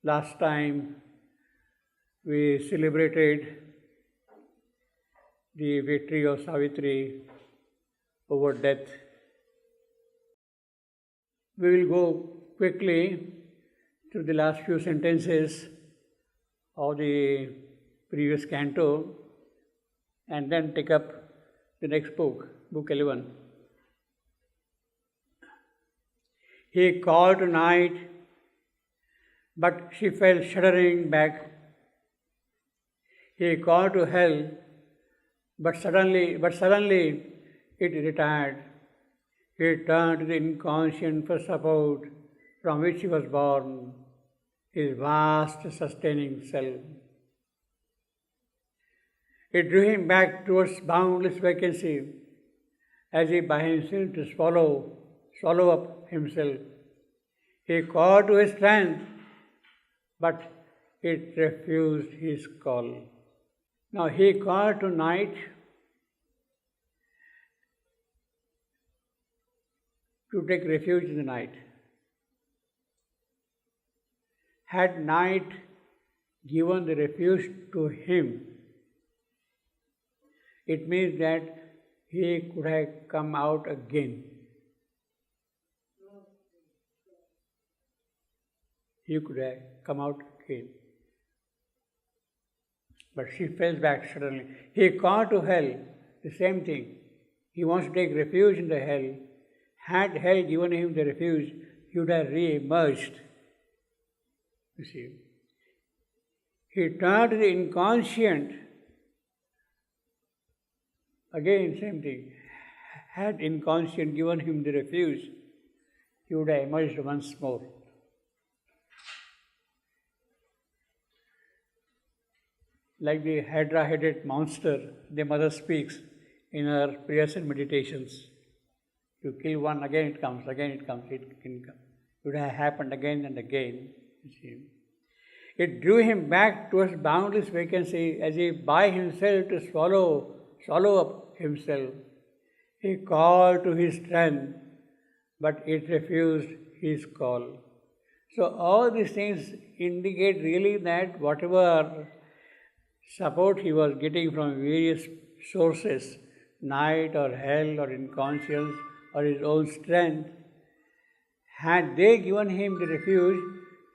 Last time we celebrated the victory of Savitri over death. We will go quickly to the last few sentences of the previous canto and then take up the next book, Book 11. He called to night, but she fell shuddering back. He called to hell, but suddenly it retired. He turned to the inconscient for support from which he was born, his vast sustaining self. It drew him back towards boundless vacancy, as if by himself to swallow up himself. He called to his strength, but it refused his call. Now he called to night to take refuge in the night. Had night given the refuge to him, it means that he could have come out again. He could have come out again. But she fell back suddenly. He called to hell, the same thing. He wants to take refuge in the hell. Had hell given him the refuge, he would have re-emerged. You see. He turned to the inconscient. Again, same thing. Had inconscient given him the refuge, he would have emerged once more. Like the hydra-headed monster, the mother speaks in her prayers and meditations. You kill one, again it comes, it can come. It would have happened again and again, you see. It drew him back towards boundless vacancy as if by himself to swallow up himself. He called to his strength, but it refused his call. So all these things indicate really that whatever support he was getting from various sources, night or hell or inconscience or his own strength, had they given him the refuge,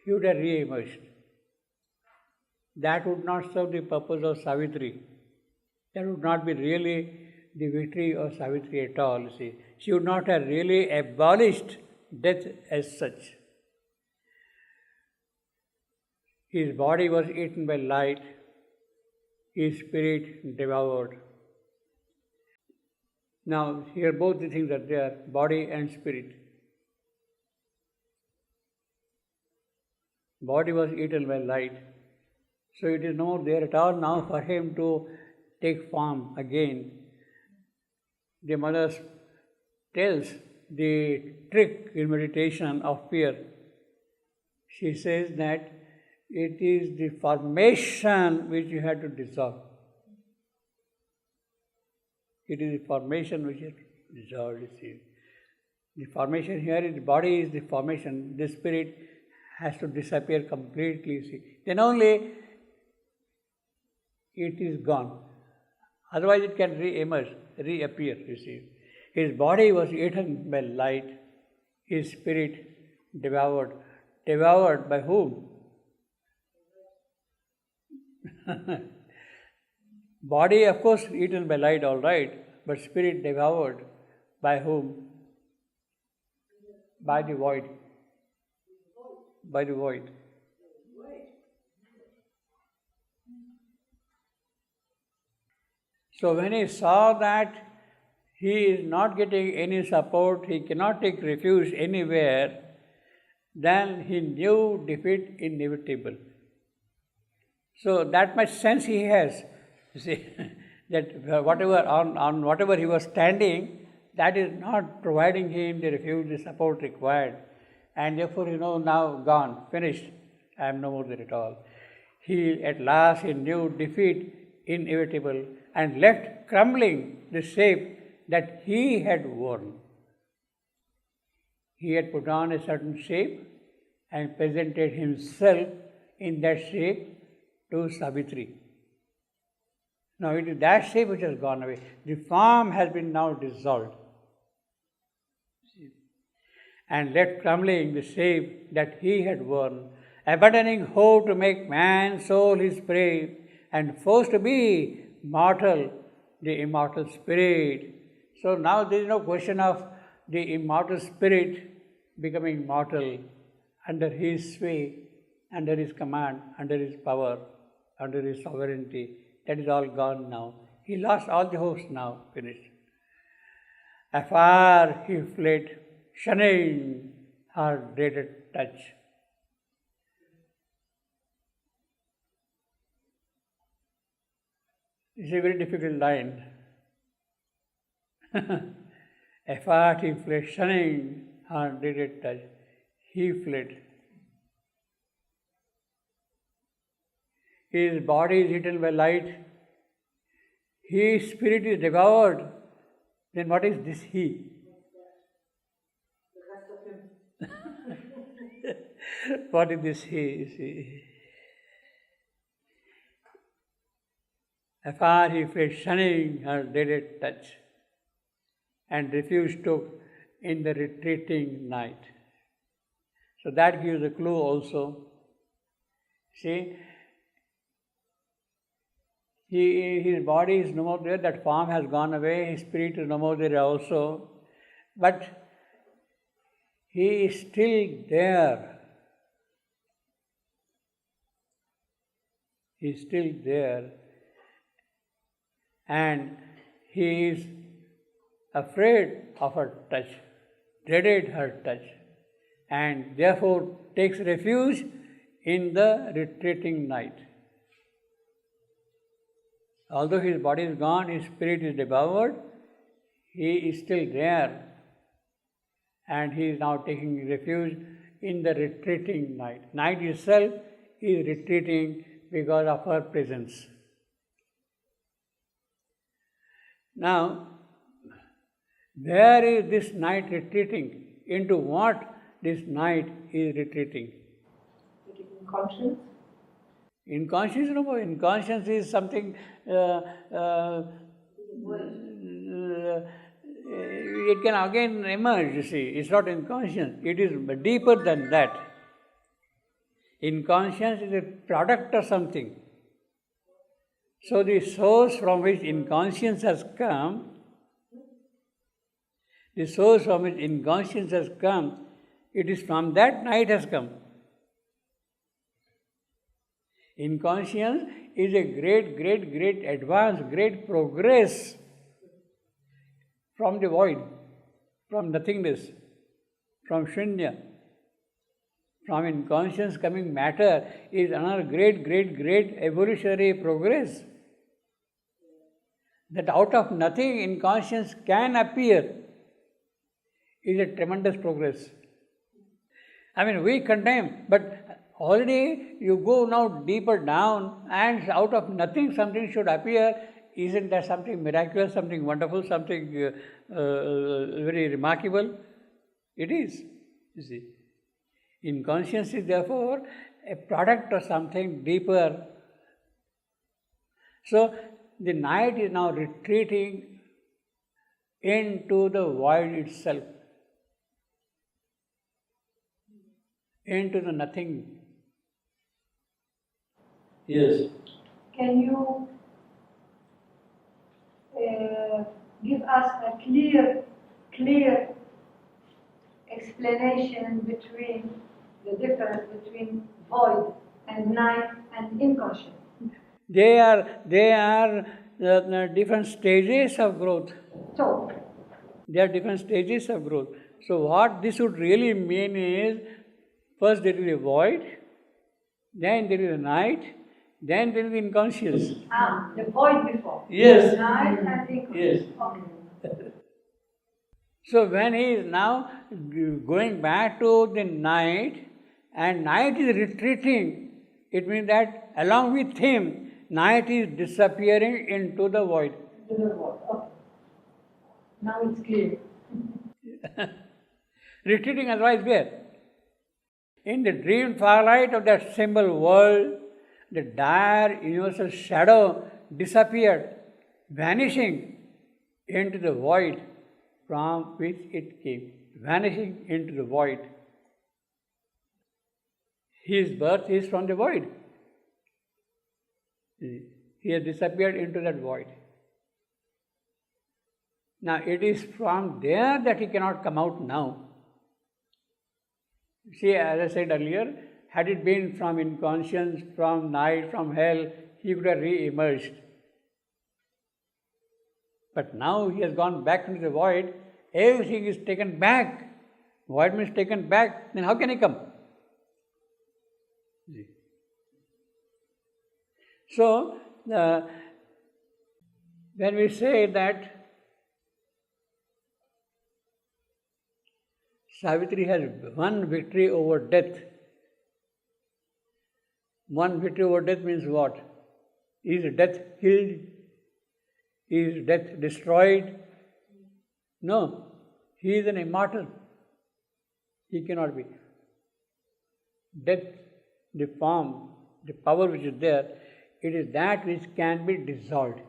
he would have re-emerged. That would not serve the purpose of Savitri. That would not be really the victory of Savitri at all, you see. She would not have really abolished death as such. His body was eaten by light, his spirit devoured. Now, here both the things are there, body and spirit. Body was eaten by light, so it is not there at all now for him to take form again. The mother tells the trick in meditation of fear. She says that it is the formation which you have to dissolve. It is the formation which you have to dissolve, you see. The formation here is the body is the formation. The spirit has to disappear completely, you see. Then only it is gone. Otherwise it can re-emerge, reappear, you see. His body was eaten by light, his spirit devoured. Devoured by whom? Body, of course, eaten by light, all right, but spirit devoured by whom? By the void. By the void. So when he saw that he is not getting any support, he cannot take refuge anywhere, then he knew defeat inevitable. So that much sense he has, you see, that on whatever he was standing, that is not providing him the refuge, the support required. And therefore, now gone, finished, I am no more there at all. At last he knew defeat inevitable and left crumbling the shape that he had worn. He had put on a certain shape and presented himself in that shape to Savitri. Now it is that shape which has gone away. The form has been now dissolved and left crumbling the shape that he had worn, abandoning hope to make man's soul his prey, and forced to be mortal, the immortal spirit. So now there is no question of the immortal spirit becoming mortal under his sway, under his command, under his power, under his sovereignty. That is all gone now. He lost all the hopes now, finished. Afar he fled, shunning her dreaded touch. It's a very difficult line. Afar he fled, shunning her dreaded touch. He fled. His body is eaten by light. His spirit is devoured. Then what is this he? What is this he? See? Afar he fled, shunning her dreaded touch, and refuge took in the retreating night. So that gives a clue also. See, his body is no more there, that form has gone away, his spirit is no more there also, but he is still there. He is still there, and he is afraid of her touch, dreaded her touch, and therefore takes refuge in the retreating night. Although his body is gone, his spirit is devoured, he is still there, and he is now taking refuge in the retreating night. Night itself is retreating because of her presence. Now, where is this night retreating? Into what this night is retreating? Conscience? Inconscience, no more. Inconscience is something, it can again emerge, you see. It's not inconscience. It is deeper than that. Inconscience is a product of something. So the source from which inconscience has come, it is from that night has come. Inconscience is a great advance, great progress from the void, from nothingness, from shunya. From inconscience coming matter is another great evolutionary progress. That out of nothing inconscience can appear is a tremendous progress. I mean, we condemn, but already you go now deeper down and out of nothing something should appear. Isn't that something miraculous, something wonderful, something very remarkable? It is, you see. Inconscience is therefore a product of something deeper. So the night is now retreating into the void itself, into the nothing. Yes. Can you give us a clear explanation between the difference between void and night and inconscience? They are different stages of growth. So, they are different stages of growth. So what this would really mean is, first there is a void, then there is a night, then there is inconscience. the void before. Yes. Night and inconscience. Yes. Okay. So when he is now going back to the night, and night is retreating, it means that along with him, night is disappearing into the void. To the void. Okay. Now it's clear. Retreating otherwise where? In the dream twilight of that symbol world, the dire universal shadow disappeared, vanishing into the void from which it came, vanishing into the void. His birth is from the void. He has disappeared into that void. Now it is from there that he cannot come out now. See, as I said earlier, had it been from inconscience, from night, from hell, he could have re-emerged. But now he has gone back into the void, everything is taken back. Void means taken back, then how can he come? So, when we say that Savitri has won victory over death, one victory over death means what? Is death killed? Is death destroyed? No. He is an immortal. He cannot be. Death, the form, the power which is there, it is that which can be dissolved.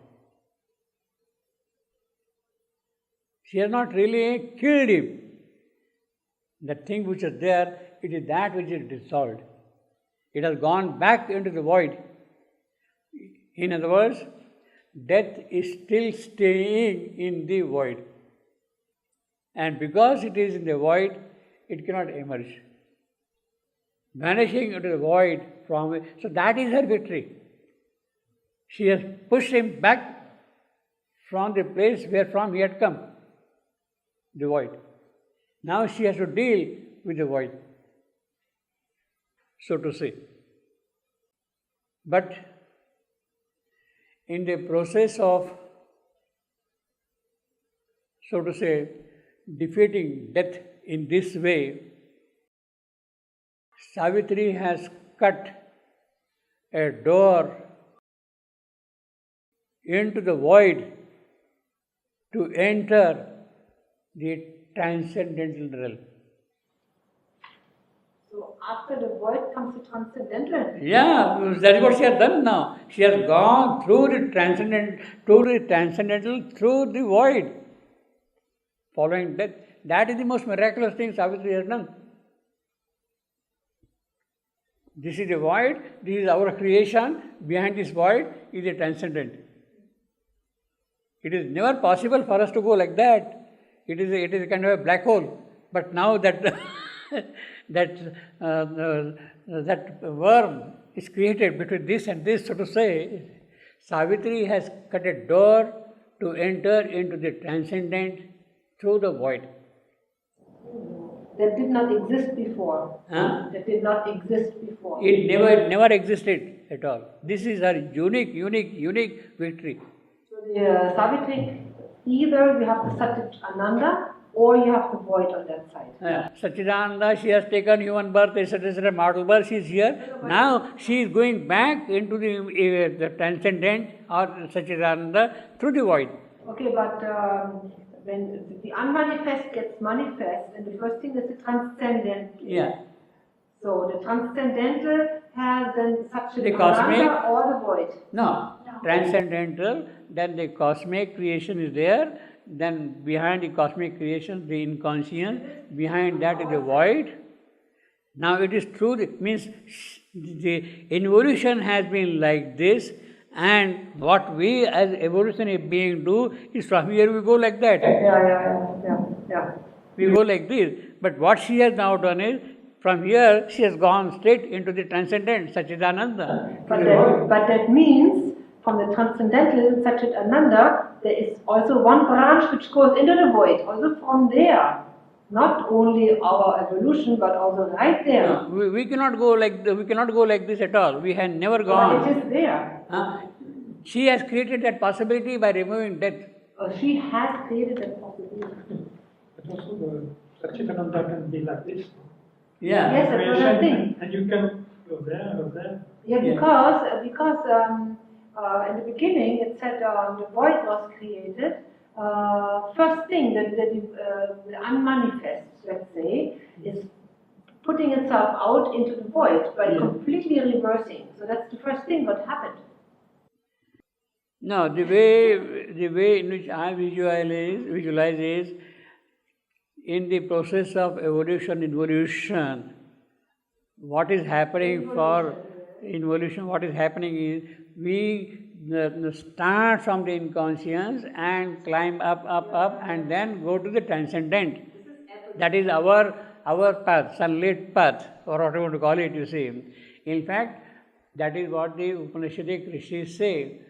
She has not really killed him. The thing which is there, it is that which is dissolved. It has gone back into the void. In other words, death is still staying in the void. And because it is in the void, it cannot emerge. Vanishing into the void from it. So that is her victory. She has pushed him back from the place where from he had come, the void. Now she has to deal with the void, so to say. But in the process of, so to say, defeating death in this way, Savitri has cut a door into the void to enter the transcendental realm. So after the void comes the transcendental. Yeah, that is what she has done now. She has gone through the transcendental, through the void, following death. That is the most miraculous thing Savitri has done. This is the void, this is our creation, behind this void is the transcendent. It is never possible for us to go like that. It is a kind of a black hole. But now that that worm is created between this and this, so to say, Savitri has cut a door to enter into the transcendent through the void. That did not exist before. Huh? That did not exist before. It never existed at all. This is her unique victory. So the Savitri, either you have the Satchidananda or you have the void on that side. Satchidananda, she has taken human birth, etc., mortal birth, she is here. Now she is going back into the transcendent or Satchidananda through the void. Okay, but when the unmanifest gets manifest, and the first thing is the transcendent. Yeah. So the transcendental has then The cosmic Satchidananda or the void. No, transcendental, then the cosmic creation is there, then behind the cosmic creation, the inconscient, behind that is the void. Now it is true, means the evolution has been like this, and what we as evolutionary being do is from here we go like that. Yeah. We go like this. But what she has now done is, from here she has gone straight into the transcendent, Satchidananda. But that means, from the transcendental Satchidananda, there is also one branch which goes into the void, also from there. Not only our evolution, but also right there. No, we cannot go like this at all. We have never gone. But it is there. She has created that possibility by removing death. She has created that possibility. But also the Satchitananda can be like this. Yeah. Yes, that's what I think. And you can go there, go there. Yeah, because in the beginning it said the void was created. First thing that the unmanifest, let's say, is putting itself out into the void by completely reversing. So that's the first thing what happened. No, the way in which I visualize is in the process of involution, what is happening for involution, what is happening is we start from the inconscious and climb up and then go to the transcendent. That is our path, sunlit path, or whatever you want to call it, you see. In fact, that is what the Upanishadic rishis say.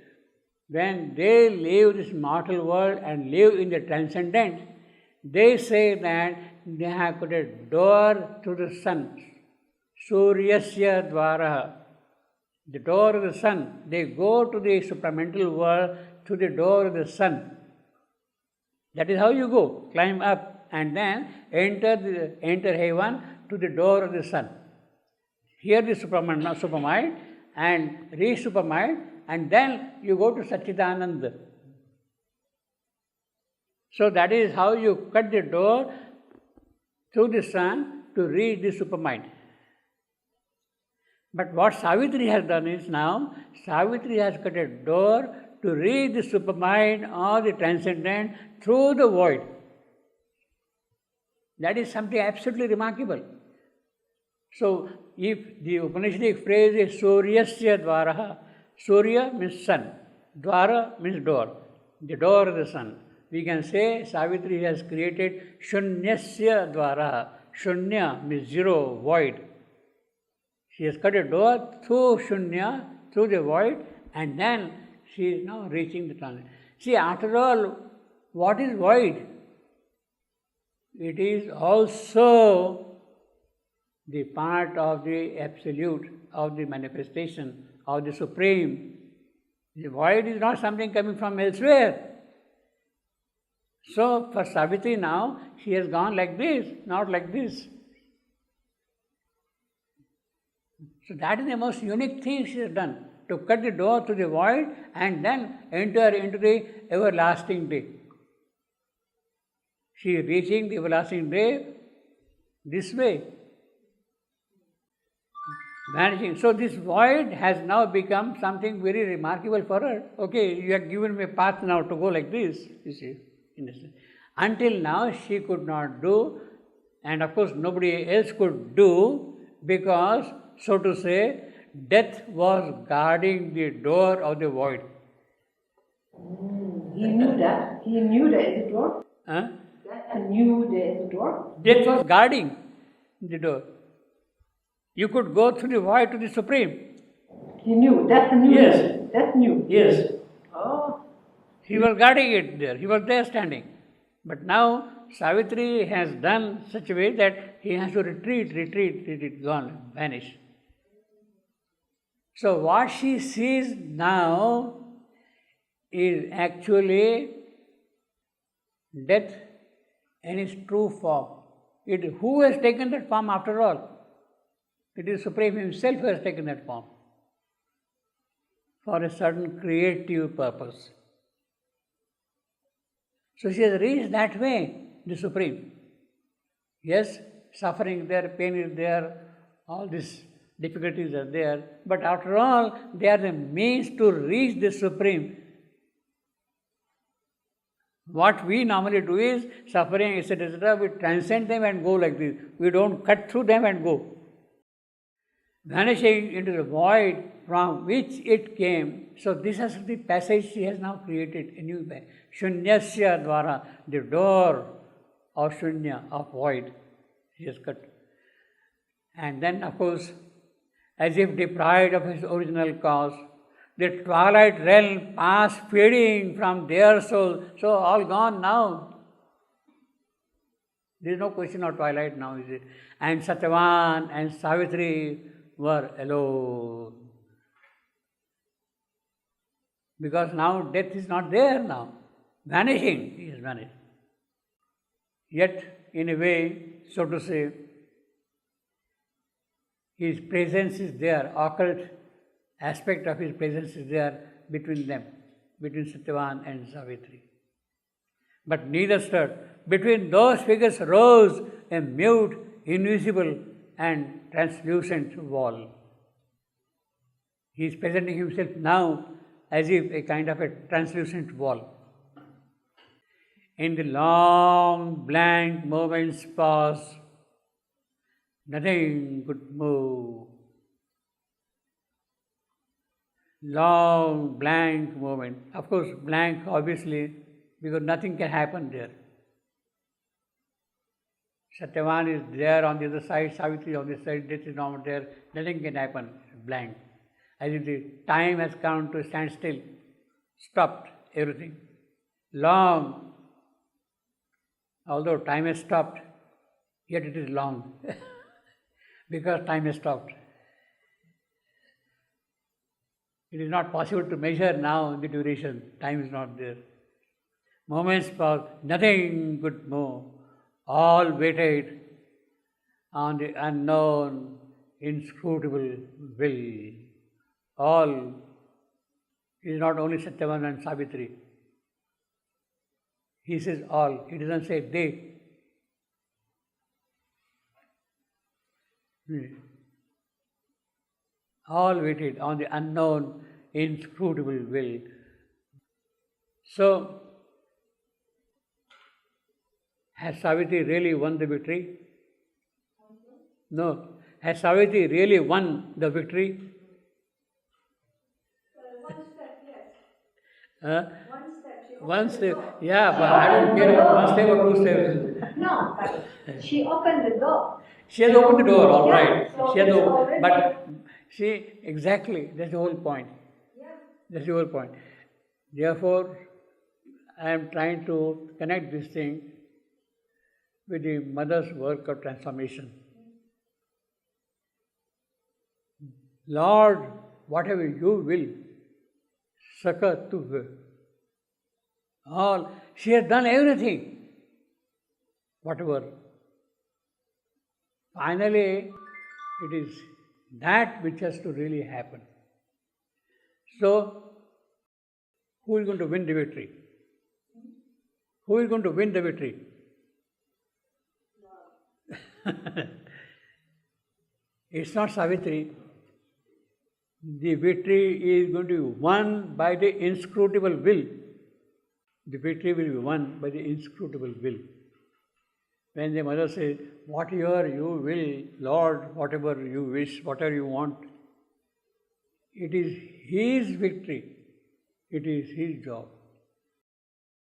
When they leave this mortal world and live in the transcendent, they say that they have put a door to the sun. Suryasya dvaraha. The door of the sun. They go to the supramental world through the door of the sun. That is how you go. Climb up and then enter heaven to the door of the sun. Here the supermind and re-supermind, and then you go to Satchidananda. So that is how you cut the door through the sun to reach the supermind. But what Savitri has done is now, Savitri has cut a door to reach the supermind or the transcendent through the void. That is something absolutely remarkable. So, if the Upanishadic phrase is Suryasya dvaraha, Surya means sun, dvara means door, the door of the sun. We can say Savitri has created Shunyasya dvaraha. Shunya means zero, void. She has cut a door through Shunya, through the void, and then she is now reaching the transcendent. See, after all, what is void? It is also the part of the absolute, of the manifestation, of the supreme. The void is not something coming from elsewhere. So, for Savitri now, she has gone like this, not like this. So that is the most unique thing she has done, to cut the door to the void and then enter into the everlasting day. She is reaching the everlasting day this way, vanishing. So this void has now become something very remarkable for her. Okay, you have given me a path now to go like this, you see. Until now she could not do, and of course nobody else could do, because, so to say, death was guarding the door of the void. He knew that. He knew there is a door. Huh? Death knew there is a door. Death was guarding the door. You could go through the void to the Supreme. He knew. Death knew. Yes. Death knew. Yes. Oh. He was guarding it there. He was there standing. But now Savitri has done such a way that he has to retreat, gone, vanish. So what she sees now is actually death in its true form. Who has taken that form after all? It is Supreme Himself who has taken that form for a certain creative purpose. So she has reached that way, the Supreme. Yes, suffering is there, pain is there, all these difficulties are there, but after all, they are the means to reach the Supreme. What we normally do is, suffering, etc., we transcend them and go like this. We don't cut through them and go. Vanishing into the void from which it came. So this is the passage she has now created, a new passage. Shunyasya dvara, the door of Shunya, of void, she has cut. And then, of course, as if deprived of his original cause, the twilight realm passed fading from their soul. So all gone now. There is no question of twilight now, is it? And Satyavan and Savitri were alone. Because now death is not there now. Vanishing, he is vanished. Yet, in a way, so to say, his presence is there, occult aspect of his presence is there between them, between Satyavan and Savitri. But neither stirred. Between those figures rose a mute, invisible, and translucent wall. He is presenting himself now as if a kind of a translucent wall. In the long blank moments pause, nothing could move. Long blank moment. Of course, blank obviously, because nothing can happen there. Satyavan is there on the other side, Savitri on this side, this is not there, nothing can happen, blank. As if the time has come to stand still, stopped everything. Long, although time has stopped, yet it is long, because time has stopped. It is not possible to measure now the duration, time is not there. Moments pause, nothing could move. All waited on the unknown, inscrutable will. All, it is not only Satyavan and Savitri. He says all, he doesn't say they. All waited on the unknown, inscrutable will. So, has Savitri really won the victory? No. Has Savitri really won the victory? One step, yes. Huh? One step. Yeah, but I don't care about one step or two steps. No, but she opened the door. She has opened the door, all Yeah, right. so She has it's opened, already- but see, exactly, that's the whole point. Yeah. That's the whole point. Therefore, I am trying to connect this thing with the mother's work of transformation. Lord, whatever you will, succor to her. All, she has done everything, whatever. Finally, it is that which has to really happen. So, who is going to win the victory? Who is going to win the victory? It's not Savitri. The victory is going to be won by the inscrutable will. The victory will be won by the inscrutable will. When the mother says, whatever you will, Lord, whatever you wish, whatever you want, it is His victory. It is His job.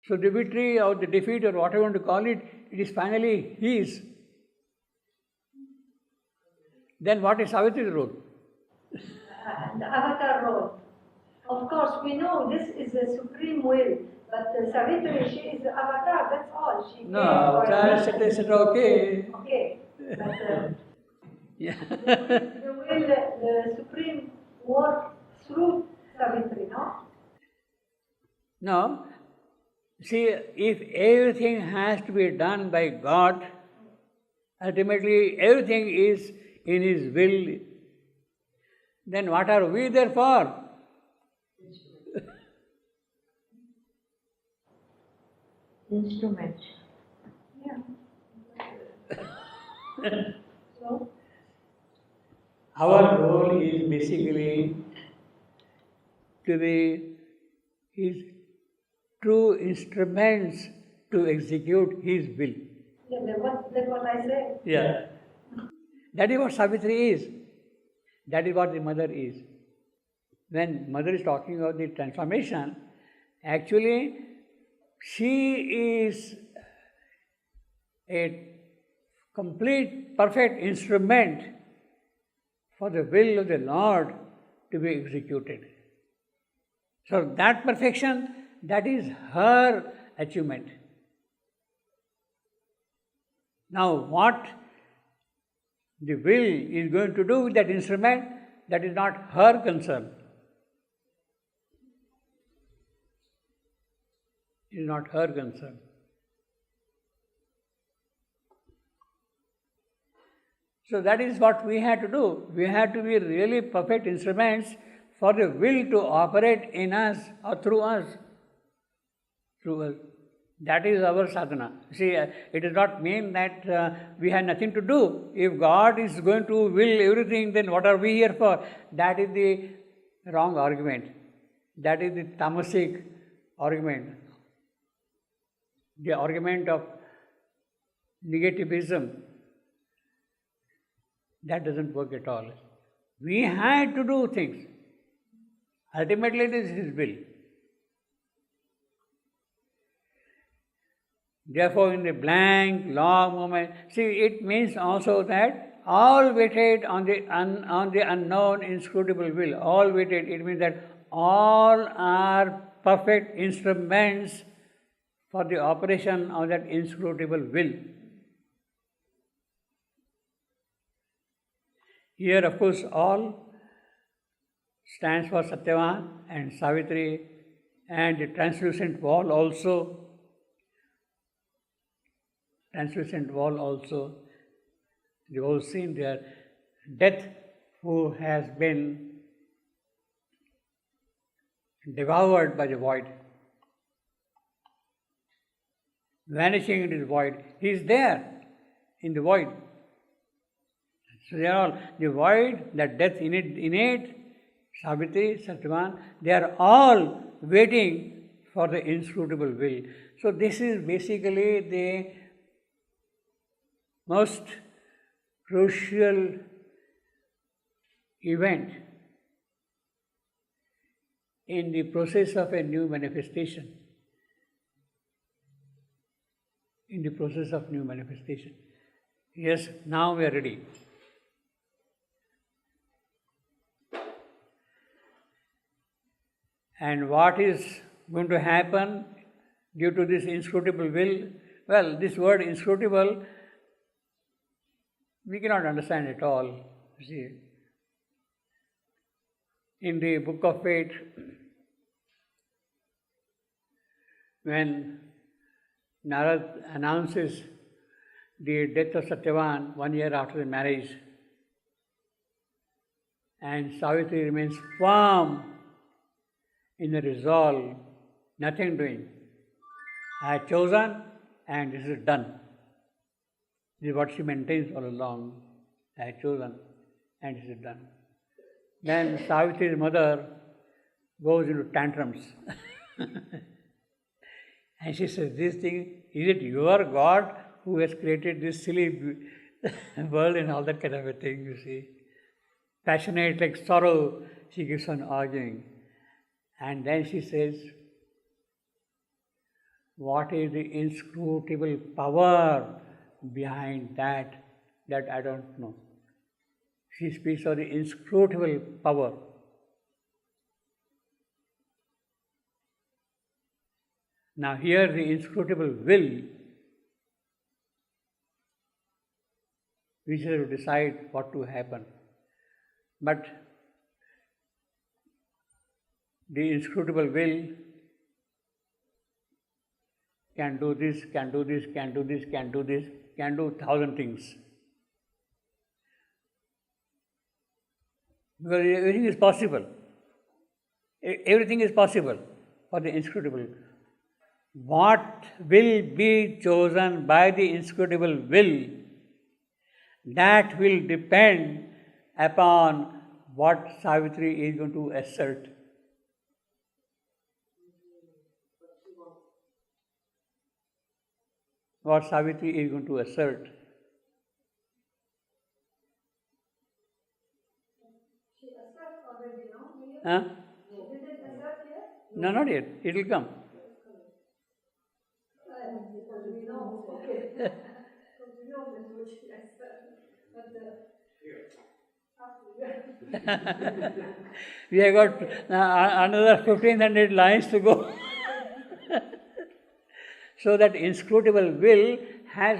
So the victory or the defeat or whatever you want to call it, it is finally His. Then what is Savitri's role? The avatar role. Of course, we know this is the supreme will, but Savitri, she is the avatar, that's all. She No, came for- it's okay. Okay, but Yeah. the will, the supreme work through Savitri, no? No. See, if everything has to be done by God, ultimately everything is in His will, then what are we there for? Instrument. Yeah. So, Our role is basically to be His true instruments to execute His will. yeah, that's what I said. Yeah. That is what Savitri is. That is what the mother is. When mother is talking about the transformation, actually she is a complete, perfect instrument for the will of the Lord to be executed. So that perfection, that is her achievement. Now what the will is going to do with that instrument, that is not her concern. It is not her concern. So that is what we had to do. We had to be really perfect instruments for the will to operate in us or through us. Through us. That is our sadhana. See, it does not mean that we have nothing to do. If God is going to will everything, then what are we here for? That is the wrong argument. That is the tamasic argument. The argument of negativism. That doesn't work at all. We had to do things. Ultimately, it is His will. Therefore, in the blank, long moment, see, it means also that all waited on the unknown, inscrutable will. All waited. It means that all are perfect instruments for the operation of that inscrutable will. Here, of course, all stands for Satyavan and Savitri, and the translucent wall also. Translucent wall also. You have seen there, Death, who has been devoured by the void, vanishing into the void. He is there in the void. So they are all, the void, that death innate, Savitri, Satyavan, they are all waiting for the inscrutable will. So this is basically the most crucial event in the process of a new manifestation. In the process of new manifestation. Yes, now we are ready. And what is going to happen due to this inscrutable will? Well, this word inscrutable, we cannot understand at all. You see, in the Book of Fate, when Narad announces the death of Satyavan 1 year after the marriage, and Savitri remains firm in the resolve, nothing doing. I have chosen and this is done. This is what she maintains all along. I have chosen and this is done. Then Savitri's mother goes into tantrums. And she says, this thing, is it your God who has created this silly world and all that kind of a thing, you see? Passionate like sorrow, she keeps on arguing. And then she says, what is the inscrutable power behind that I don't know. She speaks of the inscrutable power. Now here the inscrutable will, which has to decide what to happen. But the inscrutable will can do this, can do this, can do this, can do this, can do 1,000 things. Because everything is possible. Everything is possible for the inscrutable. What will be chosen by the inscrutable will, that will depend upon what Savitri is going to assert. What Savitri is going to assert. She asserts already, no? Huh? She didn't assert yet? No, not yet. It will come. Because we know, okay. Because we know that's what she asserts. But We have got another 1,500 lines to go. So that inscrutable will has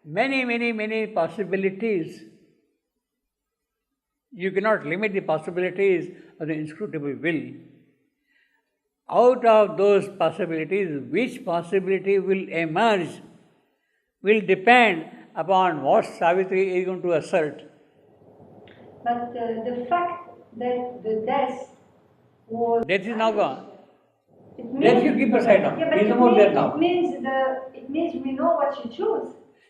many, many, many possibilities. You cannot limit the possibilities of the inscrutable will. Out of those possibilities, which possibility will emerge will depend upon what Savitri is going to assert. the fact that the death was... Death is now gone. Death you keep aside now. Yeah, but He is no more there it now. means we know what she choose.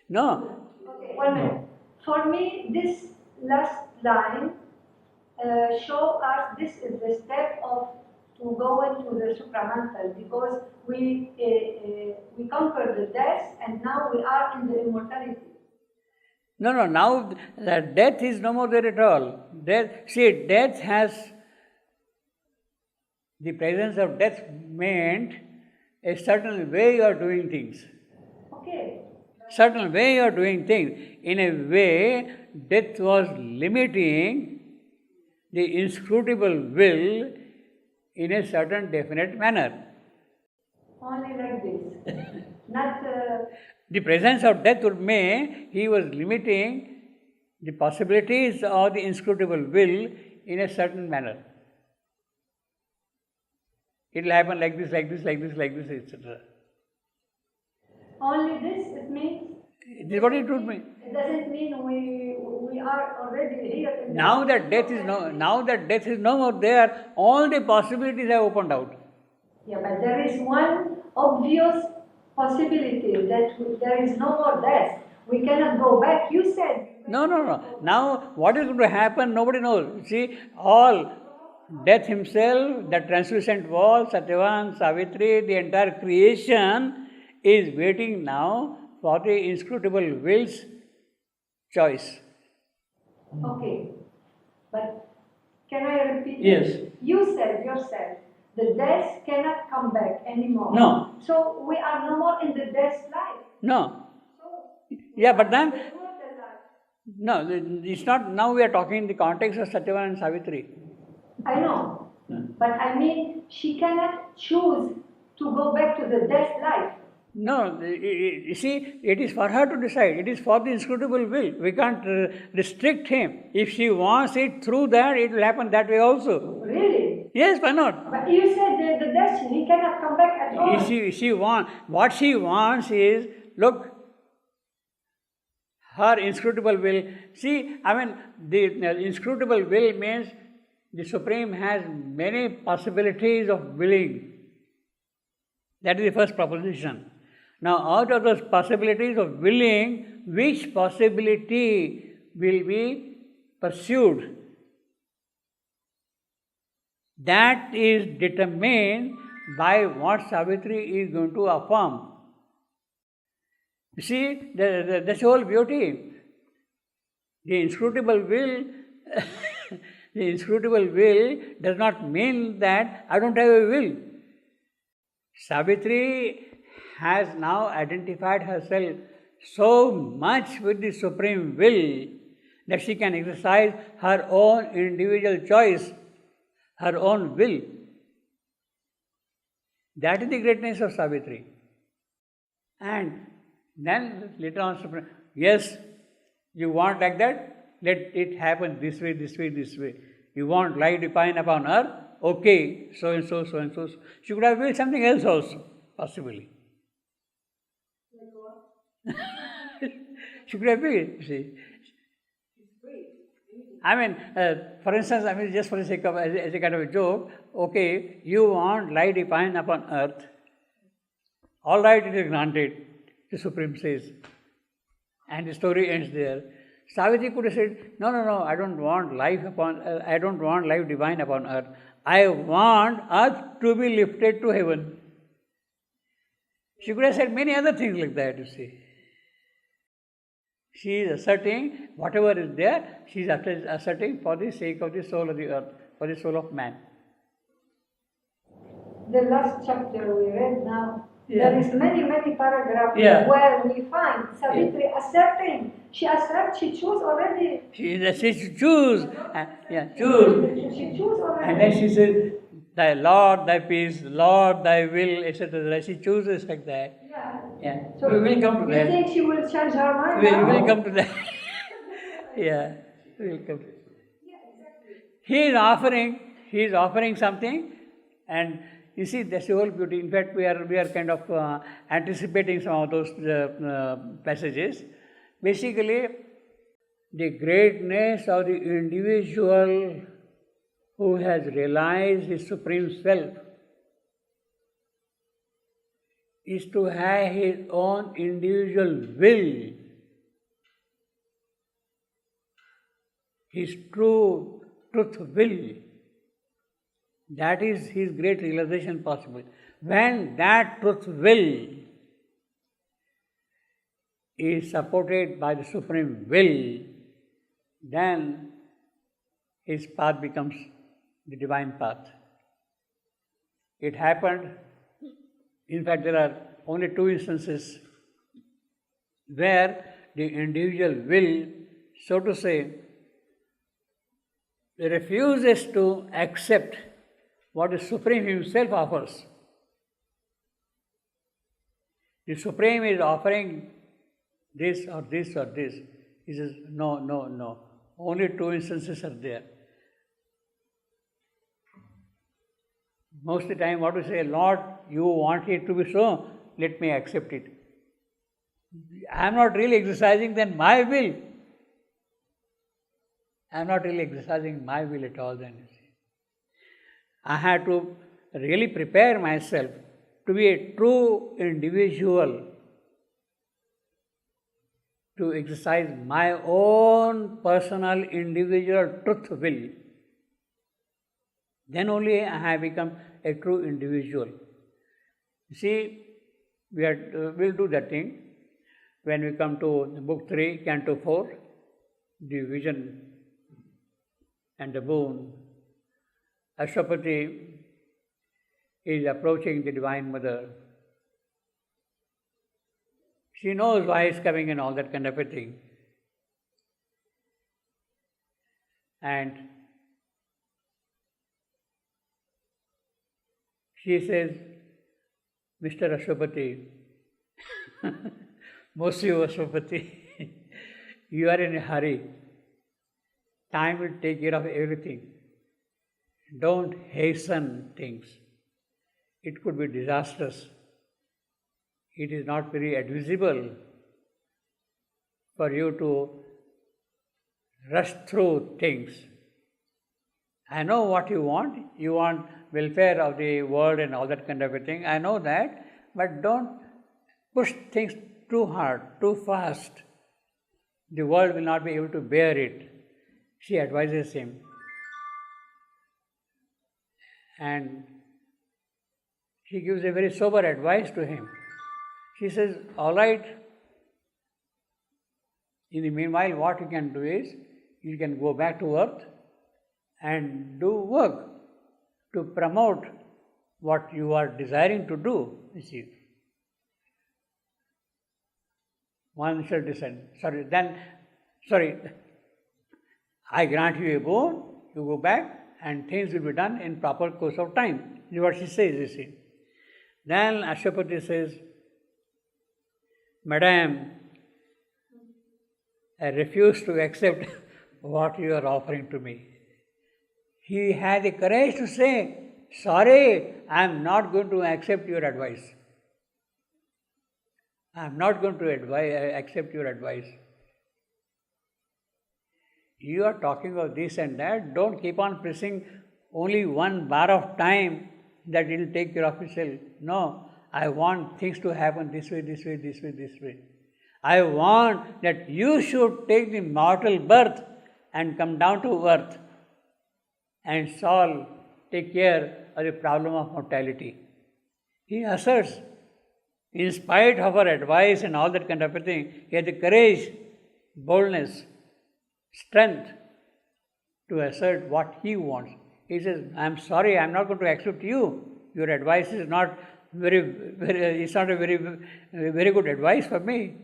No. Okay, 1 minute. For me, this last line show us this is the step of to go into the supramental, because we conquered the death and now we are in the immortality. No, now that death is no more there at all. Death has, the presence of death meant a certain way you are doing things. Okay. Certain way you are doing things. In a way, death was limiting the inscrutable will in a certain definite manner. Only like this. Not. The presence of death would mean he was limiting the possibilities of the inscrutable will in a certain manner. It will happen like this, etc. Only this, it means. This is what it would mean. It doesn't mean we are already here. In Now that death is no more there, all the possibilities have opened out. Yeah, but there is one obvious possibility that there is no more death. We cannot go back. You said. No. Now, what is going to happen, nobody knows. See, all death himself, the translucent wall, Satyavan, Savitri, the entire creation is waiting now for the inscrutable will's choice. Okay, but can I repeat? Yes. You said yourself the death cannot come back anymore. No. So we are no more in the death life. No. So Yeah, but then, the immortal life. no, it's not, now we are talking in the context of Satyavan and Savitri. I know, but I mean she cannot choose to go back to the death life. No, you see, it is for her to decide. It is for the inscrutable will. We can't restrict him. If she wants it through that, it will happen that way also. Really? Yes, why not? But you said the destiny cannot come back at all. What she wants is, look, her inscrutable will. See, I mean, the inscrutable will means the Supreme has many possibilities of willing. That is the first proposition. Now, out of those possibilities of willing, which possibility will be pursued? That is determined by what Savitri is going to affirm. You see, that's the whole beauty. The inscrutable will, the inscrutable will does not mean that I don't have a will. Savitri has now identified herself so much with the Supreme Will that she can exercise her own individual choice, her own will. That is the greatness of Savitri. And then later on, Supreme, yes, you want like that? Let it happen this way. You want light divine upon earth? Okay, so and so. She could have willed something else also, possibly. She could have willed, you see. I mean, for instance, just for the sake of, as a kind of a joke, okay, you want light divine upon earth. All right, it is granted, the Supreme says. And the story ends there. Savitri could have said, no, I don't want life divine upon earth. I want earth to be lifted to heaven. She could have said many other things like that, you see. She is asserting whatever is there, she is asserting for the sake of the soul of the earth, for the soul of man. The last chapter we read now, Yeah. there is many paragraphs Yeah. where we find Savitri asserting. She asserts, she chose already. She says to choose. Choose. She chose already. And then she says, Thy Lord, thy peace, Lord, thy will, etc. She chooses like that. Yeah. So We will come to you that. think she will change her mind We now? will come to that. Yeah, we will come to that. He is offering something, and you see, that's the whole beauty. In fact, we are kind of anticipating some of those passages. Basically, the greatness of the individual who has realized his Supreme Self is to have his own individual will, his true truth will. That is his great realization possible. When that truth will is supported by the Supreme Will, then his path becomes the divine path. It happened, in fact, there are only two instances where the individual will, so to say, refuses to accept what the Supreme Himself offers. The Supreme is offering this or this or this. He says, no, no, no. Only two instances are there. Most of the time, what we say, Lord, you want it to be so, let me accept it. I am not really exercising then my will. I am not really exercising my will at all then, you see. I had to really prepare myself to be a true individual, to exercise my own personal individual truth will. Then only I have become a true individual. You see, we'll do that thing when we come to Book 3, Canto 4, the vision and the boon. Ashwapati is approaching the Divine Mother. She knows why he's coming and all that kind of a thing. And she says, Mr. Ashwapati, Monsieur Ashwapati, you are in a hurry. Time will take care of everything. Don't hasten things. It could be disastrous. It is not very advisable for you to rush through things. I know what you want. You want welfare of the world and all that kind of a thing. I know that. But don't push things too hard, too fast. The world will not be able to bear it. She advises him. And she gives a very sober advice to him. She says, all right, in the meanwhile, what you can do is, you can go back to earth and do work to promote what you are desiring to do, you see. One shall descend. I grant you a boon, you go back, and things will be done in proper course of time. This is what she says, you see. Then Ashwapati says, Madam, I refuse to accept what you are offering to me. He had the courage to say, sorry, I am not going to accept your advice. I am not going to accept your advice. You are talking of this and that. Don't keep on pressing only one bar of time that it will take care of itself. No, I want things to happen this way, this way, this way, this way. I want that you should take the mortal birth and come down to earth and take care of the problem of mortality. He asserts, in spite of her advice and all that kind of a thing, he had the courage, boldness, strength to assert what he wants. He says, I am sorry, I am not going to accept you. Your advice is not it's not a very good advice for me.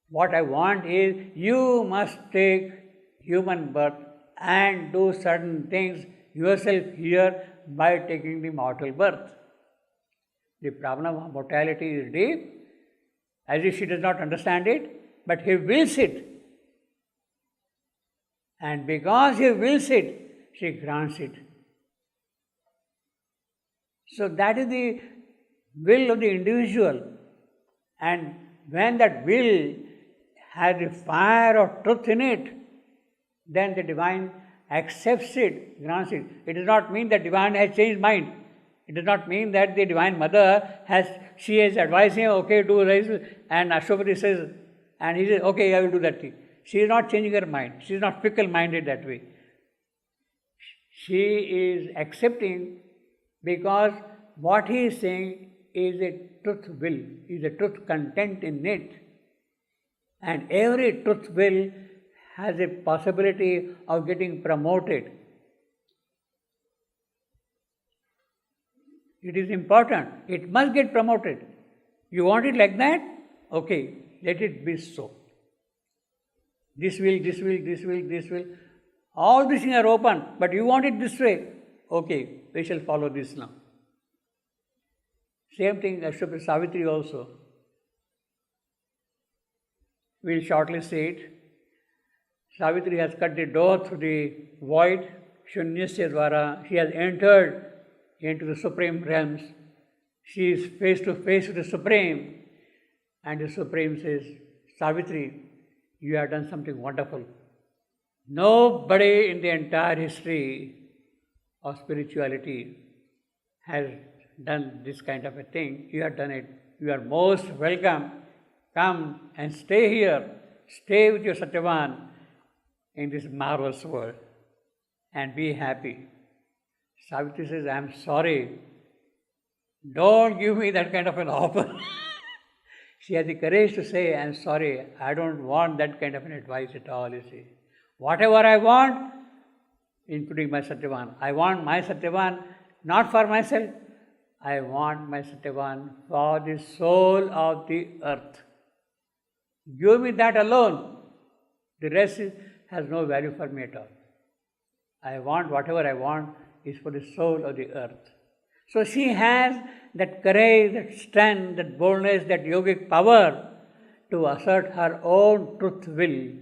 What I want is, you must take human birth and do certain things yourself here by taking the mortal birth. The problem of mortality is deep, as if she does not understand it, but he wills it. And because he wills it, she grants it. So that is the will of the individual. And when that will has the fire of truth in it, then the divine accepts it, grants it. It does not mean that divine has changed mind. It does not mean that the Divine Mother she is advising him, okay, do this, and Ashwapati says, and he says, okay, I will do that thing. She is not changing her mind. She is not fickle-minded that way. She is accepting because what he is saying is a truth will, is a truth content in it. And every truth will has a possibility of getting promoted. It is important. It must get promoted. You want it like that? Okay, let it be so. This will. All these things are open, but you want it this way. Okay, we shall follow this now. Same thing, Ashwapati Savitri also. We will shortly see it. Savitri has cut the door through the void, Shunyasya Dvara. She has entered into the Supreme realms. She is face to face with the Supreme. And the Supreme says, Savitri, you have done something wonderful. Nobody in the entire history of spirituality has done this kind of a thing. You have done it. You are most welcome. Come and stay here. Stay with your Satyavan in this marvelous world and be happy. Savitri says, I am sorry. Don't give me that kind of an offer. She has the courage to say, I am sorry, I don't want that kind of an advice at all, you see. Whatever I want, including my Satyavan, I want my Satyavan not for myself, I want my Satyavan for the soul of the earth. Give me that alone. The rest has no value for me at all. I want whatever I want is for the soul of the earth. So she has that courage, that strength, that boldness, that yogic power to assert her own truth will.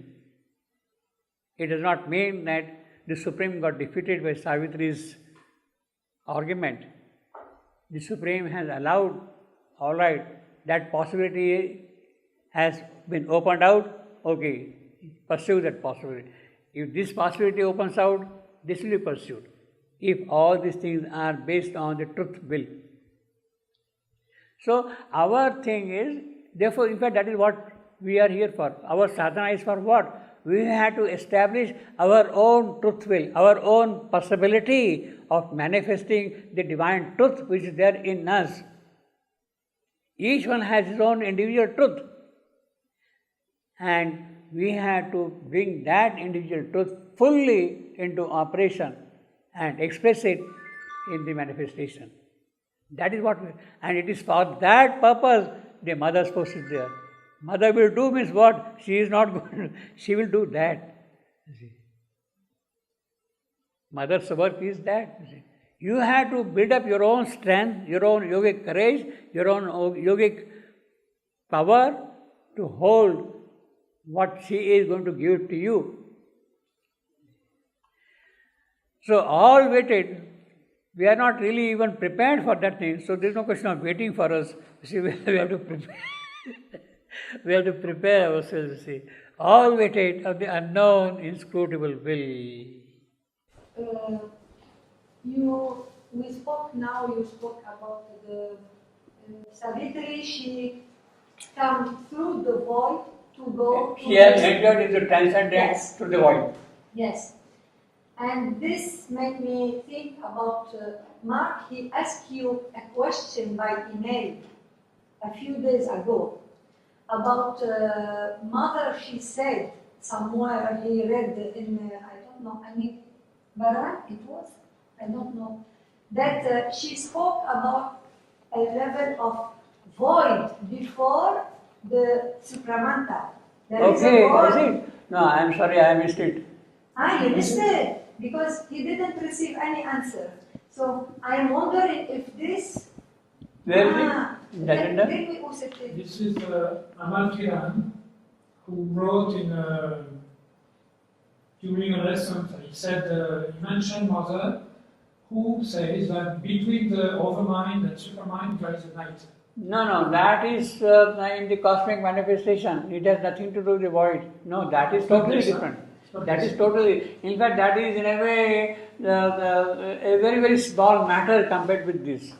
It does not mean that the Supreme got defeated by Savitri's argument. The Supreme has allowed, all right, that possibility has been opened out, okay, pursue that possibility. If this possibility opens out, this will be pursued. If all these things are based on the truth will. So our thing is, therefore, in fact, that is what we are here for. Our sadhana is for what? We have to establish our own truth will, our own possibility of manifesting the divine truth which is there in us. Each one has his own individual truth. And we have to bring that individual truth fully into operation and express it in the manifestation. That is what and it is for that purpose the mother's post is there. Mother will do means what? She is not going to, she will do that. Mother's work is that. You have to build up your own strength, your own yogic courage, your own yogic power to hold what she is going to give to you. So all waited. We are not really even prepared for that thing. So there is no question of waiting for us. See, we have to prepare. We have to prepare ourselves. See, all waited of the unknown, inscrutable will. We spoke now. You spoke about the Savitri. She comes through the void to go. She has entered into transcendence to the void. Yes. And this made me think about Mark. He asked you a question by email a few days ago about mother. She said somewhere he read in I don't know any Baran it was I don't know that she spoke about a level of void before the supramanta. Okay, is it? No, I am sorry, I missed it. You missed it because he didn't receive any answer. So I am wondering if this. Where is it? In the agenda? This is Amalkiran, who wrote during a lesson. He said, he mentioned Mother, who says that between the overmind and supermind there is a night. No, that is in the cosmic manifestation. It has nothing to do with the void. No, that is totally different. That is totally, in fact, that is in a way a very, very small matter compared with this.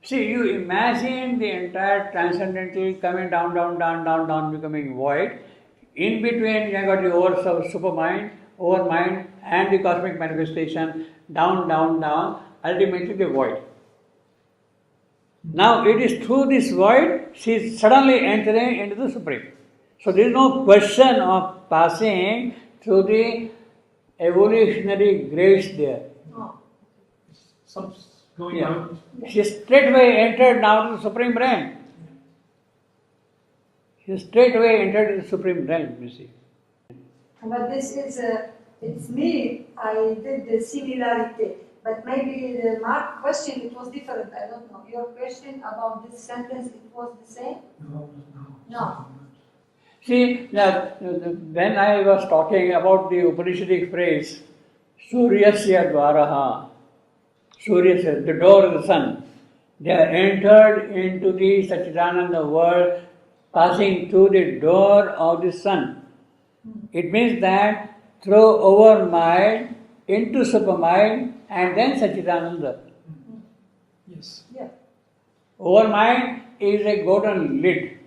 See, you imagine the entire transcendental coming down, down, down, down, down, becoming void. In between, you have got the supermind, overmind, and the cosmic manifestation, down, down, down, ultimately the void. Now, it is through this void, she is suddenly entering into the Supreme. So, there is no question of passing through the evolutionary grades there. Some going out. She straightway entered now to the Supreme Realm. She straightway entered the Supreme Realm, you see. But this is, it's me, I did the similarity. But maybe the Mark question, it was different, I don't know. Your question about this sentence, it was the same? No. See, when I was talking about the Upanishadic phrase, Suryasya Dvaraha, Suryasya, the door of the sun, they are entered into the Satchidananda world passing through the door of the sun. It means that through overmind into supermind and then Satchidananda. Yes. Yeah. Overmind is a golden lid.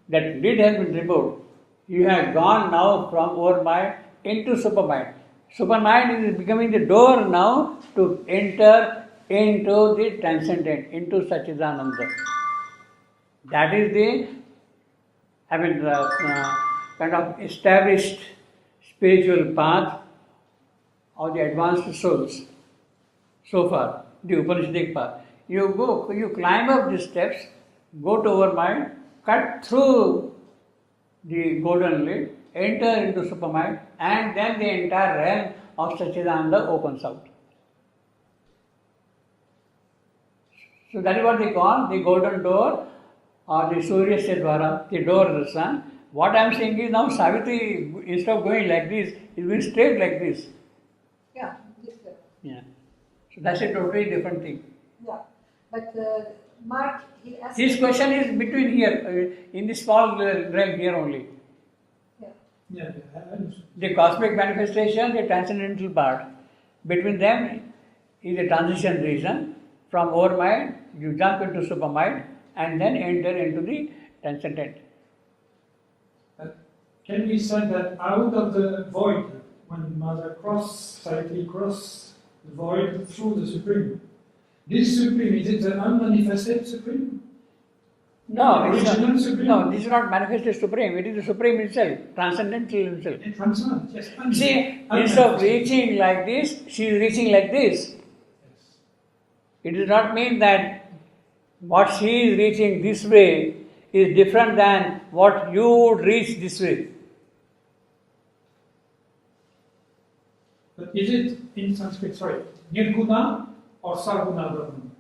That lid has been removed. You have gone now from overmind into supermind. Supermind is becoming the door now to enter into the transcendent, into Satchidananda. That is the, kind of established spiritual path of the advanced souls. So far, the Upanishadic path. You climb up the steps, go to overmind, cut through the golden lid, enter into supermind, and then the entire realm of Satchidananda opens out. So that is what they call the golden door or the Suryasya Dvara, the door of the sun. What I am saying is now Savitri, instead of going like this, is going straight like this. Yeah, this way. Yeah. So that's a totally different thing. Yeah. But Mark, he asked... This question is between here, in this small realm here only. Yeah, I understand. The cosmic manifestation, the transcendental part. Between them is a transition region. From overmind, you jump into supermind and then enter into the transcendent. Can we say that out of the void, when Mother Savitri crossed the void through the Supreme, this Supreme, is it the unmanifested Supreme? No, this Original is not manifested Supreme, it is the Supreme itself, transcendental himself. It transcends, yes. See, instead of reaching like this, she is reaching like this. It does not mean that what she is reaching this way is different than what you would reach this way. But is it in Sanskrit, Nirguna or Sarguna Brahman?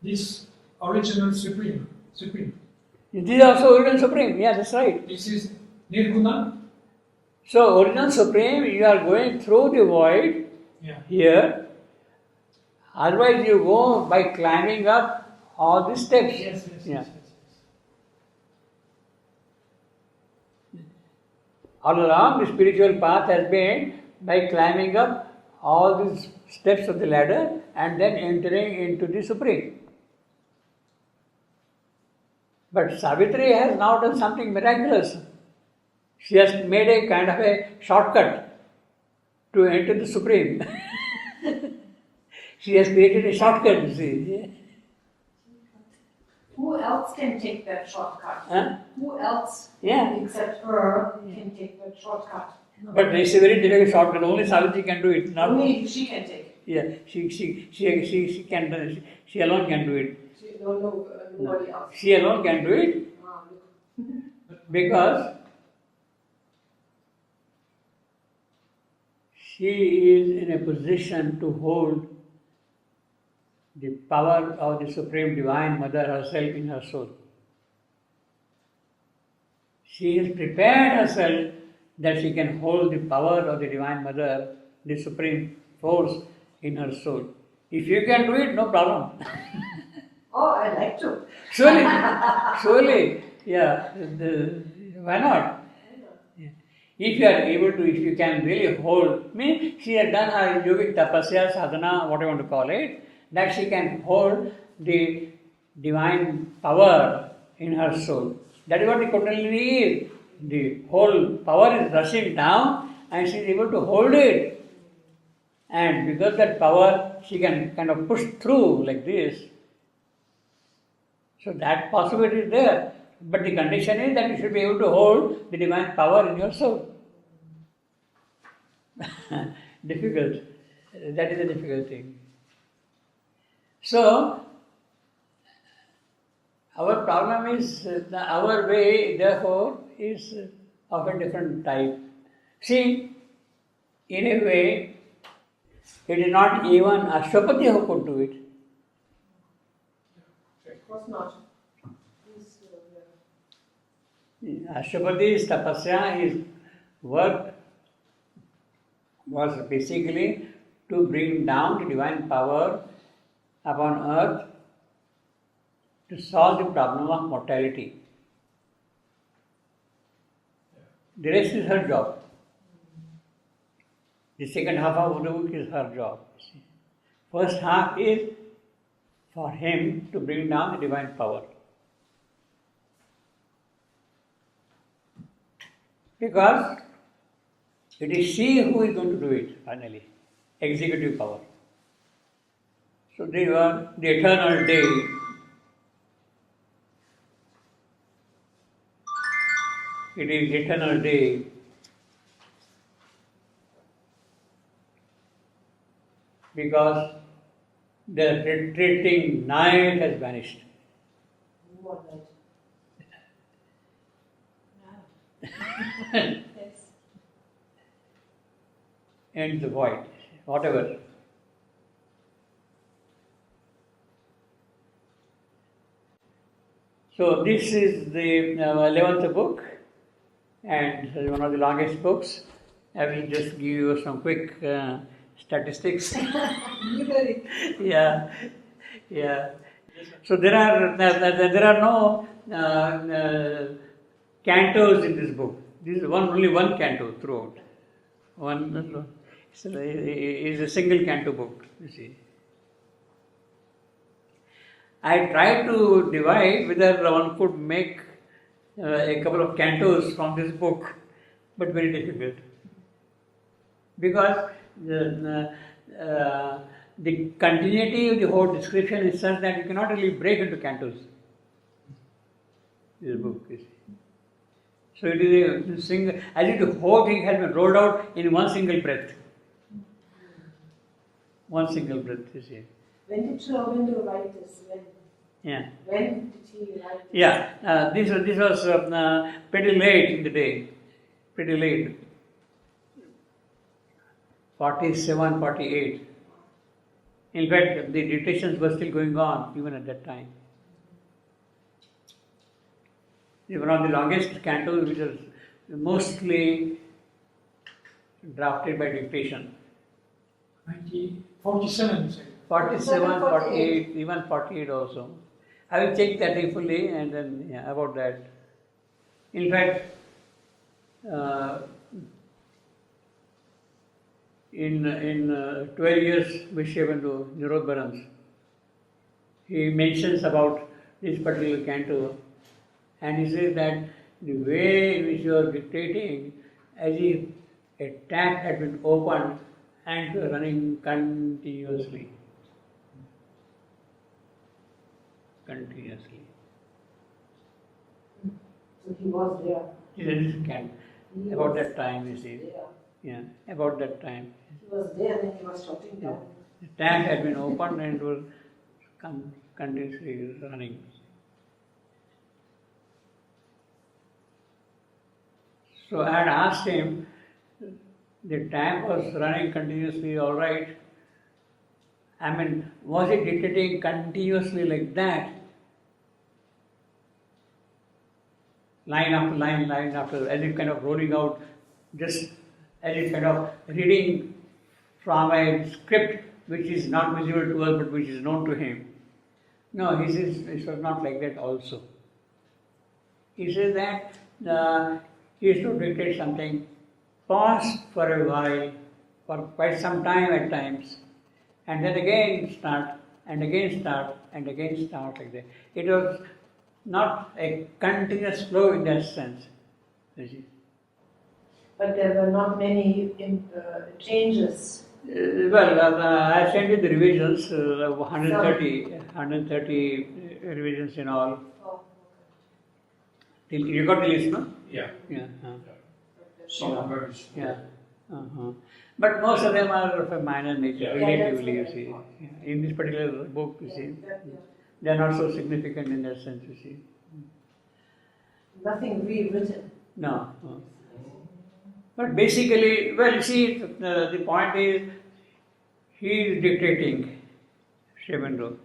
This original Supreme. This is also original Supreme, yeah, that's right. This is Nirguna. So, original Supreme, you are going through the void here. Otherwise, you go by climbing up all the steps. Yes. All along, the spiritual path has been by climbing up all these steps of the ladder and then entering into the Supreme. But Savitri has now done something miraculous. She has made a kind of a shortcut to enter the Supreme. She has created a shortcut, you see. Who else can take that shortcut? Huh? Who else except her can take that shortcut? But it's a very difficult shortcut. Only Savitri can do it. Not Only she can take it. Yeah, she can do it. She alone can do it. She don't know nobody else. She alone can do it because she is in a position to hold the power of the Supreme Divine Mother herself in her soul. She has prepared herself that she can hold the power of the Divine Mother, the Supreme Force in her soul. If you can do it, no problem. Oh, I like to. Surely, yeah. Why not? Yeah. If you are able to, if you can really hold, means she has done her yogic tapasya, sadhana, whatever you want to call it, that she can hold the divine power in her soul. That is what the Kundalini is. The whole power is rushing down and she is able to hold it. And because that power, she can kind of push through like this. So that possibility is there. But the condition is that you should be able to hold the divine power in your soul. Difficult. That is a difficult thing. So, our problem is, our way, therefore, is of a different type. See, in a way, it is not even Ashwapati who could do it. Of course not. Ashwapati's tapasya, his work was basically to bring down the divine power upon earth to solve the problem of mortality. The rest is her job. The second half of the book is her job. First half is for him to bring down the divine power. Because it is she who is going to do it finally, executive power. So they were the eternal day. It is eternal day. Because the retreating night has vanished. What night? Yes. And the void, whatever. So this is the 11th book and one of the longest books. I will just give you some quick statistics. Yeah. So there are no cantos in this book. This is only one canto throughout. It's a single canto book, you see. I tried to divide whether one could make a couple of cantos from this book, but very difficult. Because the continuity of the whole description is such that you cannot really break into cantos. This book, you see. So it is a single, as if the whole thing has been rolled out in one single breath. One single breath, you see. When did Sri Aurobindo write this? Yeah. When did he write this? Yeah, this was pretty late in the day. Pretty late. 47, 48. In fact, the dictations were still going on even at that time. One of the longest cantos, which was mostly drafted by dictation. 47, you say? 47, 48, even 48 also. I will check that fully and then about that. In fact, in 12 years Vishyabandu, Nirodbaran's, he mentions about this particular canto and he says that the way in which you are dictating, as if a tap had been opened and you are running continuously. Continuously. So he was there. This can about that time, you see. Yeah. Yeah, about that time. He was there and he was shouting down. The tank had been opened and was continuously running. So I had asked him, the tank was running continuously, all right. I mean, was it dictating continuously like that? Line after line after, as if kind of rolling out, just as if kind of reading from a script which is not visible to us but which is known to him. No, he says it was not like that also. He says that he used to dictate something pause for a while, for quite some time at times, and then again start, and again start, and again start like that. It was not a continuous flow in that sense. You see. But there were not many changes. I sent you the revisions, 130 revisions in all. Oh, You got the list, no? Yeah. Yeah. Some are very small. Yeah. Uh-huh. But most of them are of a minor nature, Yeah. relatively, you that's see. right. Yeah. In this particular book, you see, Yeah. they are not so significant in that sense, you see. Nothing rewritten. No. No. But basically, well, you see, the point is, he is dictating, Sri Aurobindo.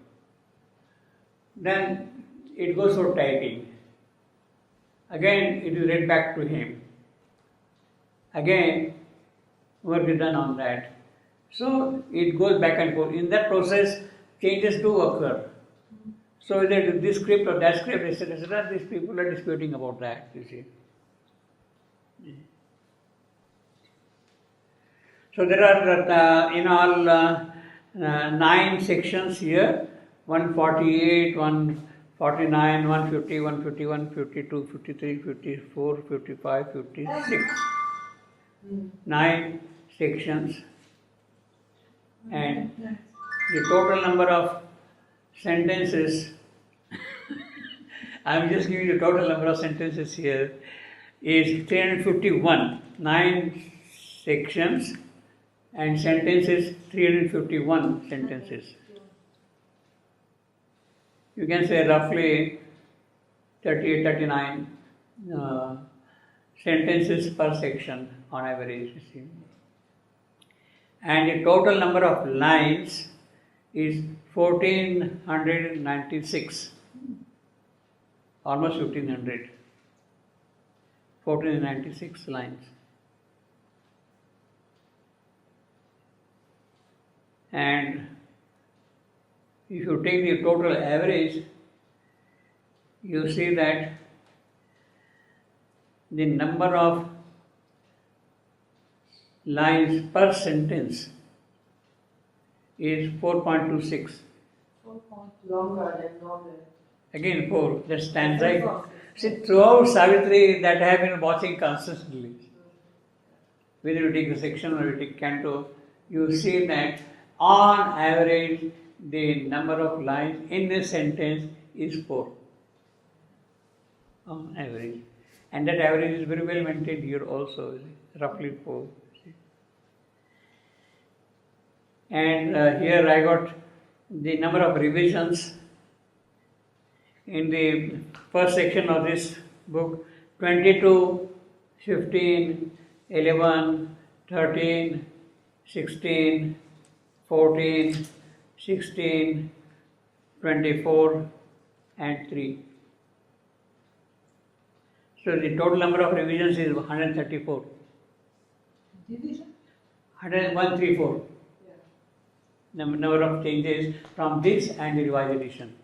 Then it goes for typing. Again, it is read back to him. Again, work is done on that. So it goes back and forth. In that process, changes do occur. So whether this script or that script, etc., these people are disputing about that, you see. So there are in all 9 sections here, 148, 149, 150, 151, 52, 53, 54, 55, 56. 9 sections. And the total number of sentences, I am just giving you the total number of sentences here, is 351. 9 sections and sentences, 351 sentences. You can say roughly 38, 39 sentences per section on average, you see. And the total number of lines is 1496, almost 1500. 1496 lines. And if you take the total average, you see that the number of lines per sentence is 4.26. 4 points longer than normal. Again 4, that stands right. See, throughout Savitri, that I have been watching constantly. Whether you take the section or you take canto, you see that on average, the number of lines in a sentence is 4. On average. And that average is very well maintained here also, roughly 4. And here I got the number of revisions in the first section of this book: 22, 15, 11, 13, 16, 14, 16, 24 and 3. So the total number of revisions is 134. Division? 134. Yeah. Number of changes from this and the revised edition.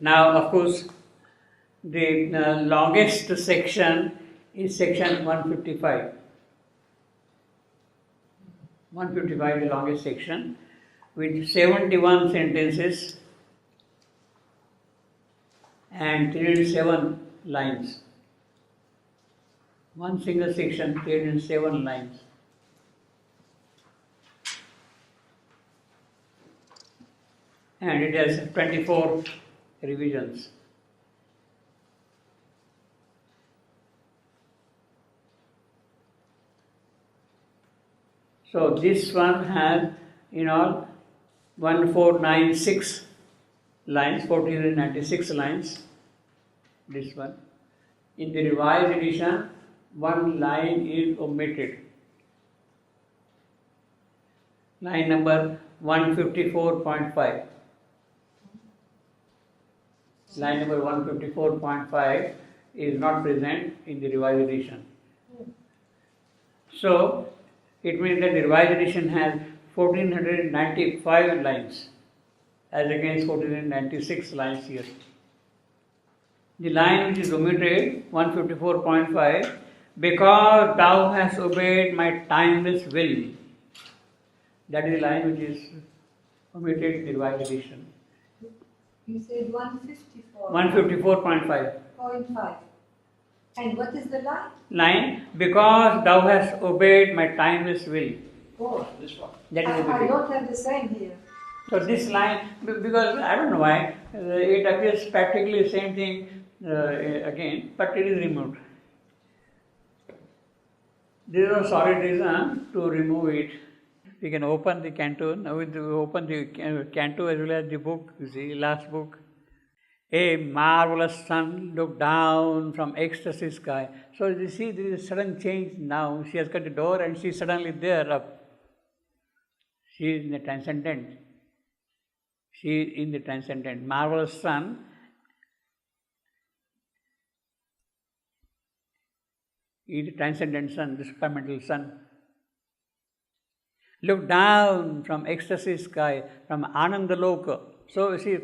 Now, of course, the longest section is section 155. 155 is the longest section with 71 sentences and 307 lines. One single section, 307 lines. And it has 24 revisions. So this one has in all 1496 lines, 1496 lines. This one. In the revised edition, one line is omitted. Line number 154.5. Line number 154.5 is not present in the revised edition. So, it means that the revised edition has 1495 lines as against 1496 lines here. The line which is omitted, 154.5, because thou hast obeyed my timeless will. That is the line which is omitted in the revised edition. You said 154. 154.5. 0.5. And what is the line? Line, because thou hast obeyed my timeless will. Oh, This one. That is I omitted. don't have the same here. So this line, because I don't know why, it appears practically the same thing again, but it is removed. There is no solid reason to remove it. We can open the canto. Now we open the canto as well as the book. You see, last book. A marvelous sun looked down from ecstasy sky. So you see, there is a sudden change now. She has cut the door and she is suddenly there up. She is in the transcendent. She is in the transcendent. Marvelous sun. Is the transcendent sun, the supramental sun. Look down from ecstasy sky, from Anandaloka. So you see,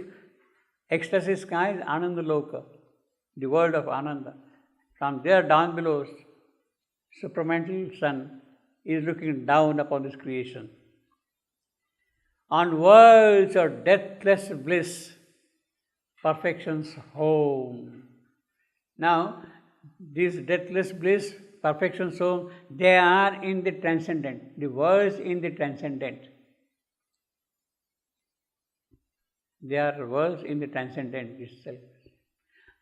ecstasy sky is Anandaloka, the world of Ananda. From there down below, supramental sun is looking down upon this creation. On worlds of deathless bliss, perfection's home. Now, this deathless bliss, perfection's home, they are in the transcendent. The worlds in the transcendent. They are worlds in the transcendent itself.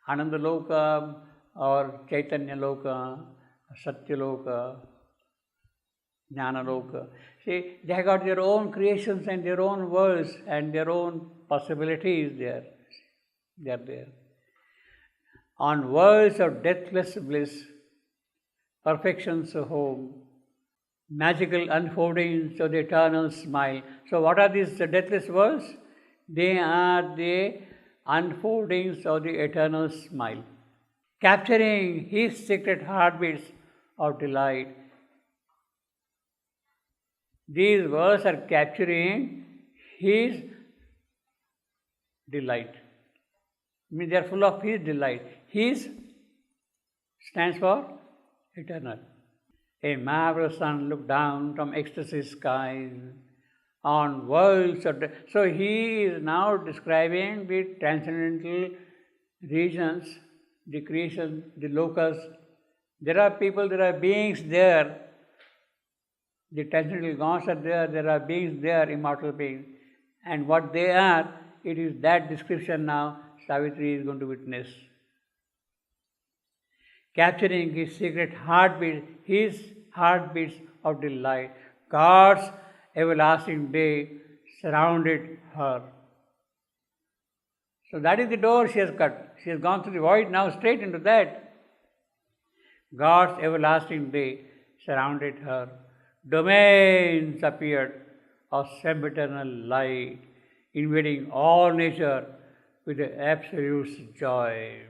Anandaloka or Chaitanya Loka, Satya Loka, Jnana Loka. See, they have got their own creations and their own worlds and their own possibilities there. They are there. On worlds of deathless bliss, perfection's home, magical unfoldings of the eternal smile. So what are these deathless worlds? They are the unfoldings of the eternal smile, capturing his secret heartbeats of delight. These words are capturing his delight. I mean, they are full of his delight. His stands for eternal. A marvelous sun looked down from ecstasy skies on worlds of... So he is now describing the transcendental regions, the creation, the locus. There are people, there are beings there. The transcendental gods are there are beings there, immortal beings. And what they are, it is that description now Savitri is going to witness. Capturing his secret heartbeat, his heartbeats of delight. God's everlasting day surrounded her. So that is the door she has cut. She has gone through the void, now straight into that. God's everlasting day surrounded her. Domains appeared of sempiternal light, invading all nature with the absolute joy.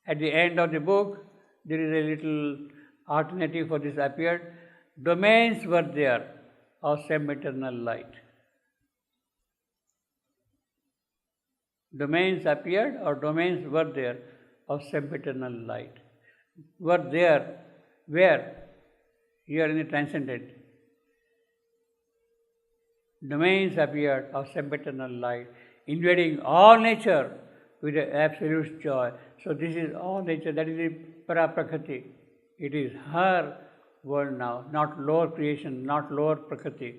At the end of the book, there is a little alternative for this appeared. Domains were there of sempiternal light. Domains appeared or domains were there of sempiternal light. Were there where? Here in the transcendent. Domains appeared of sempiternal light, invading all nature with an absolute joy. So this is all nature, that is the Paraprakriti. It is her world now, not lower creation, not lower Prakriti.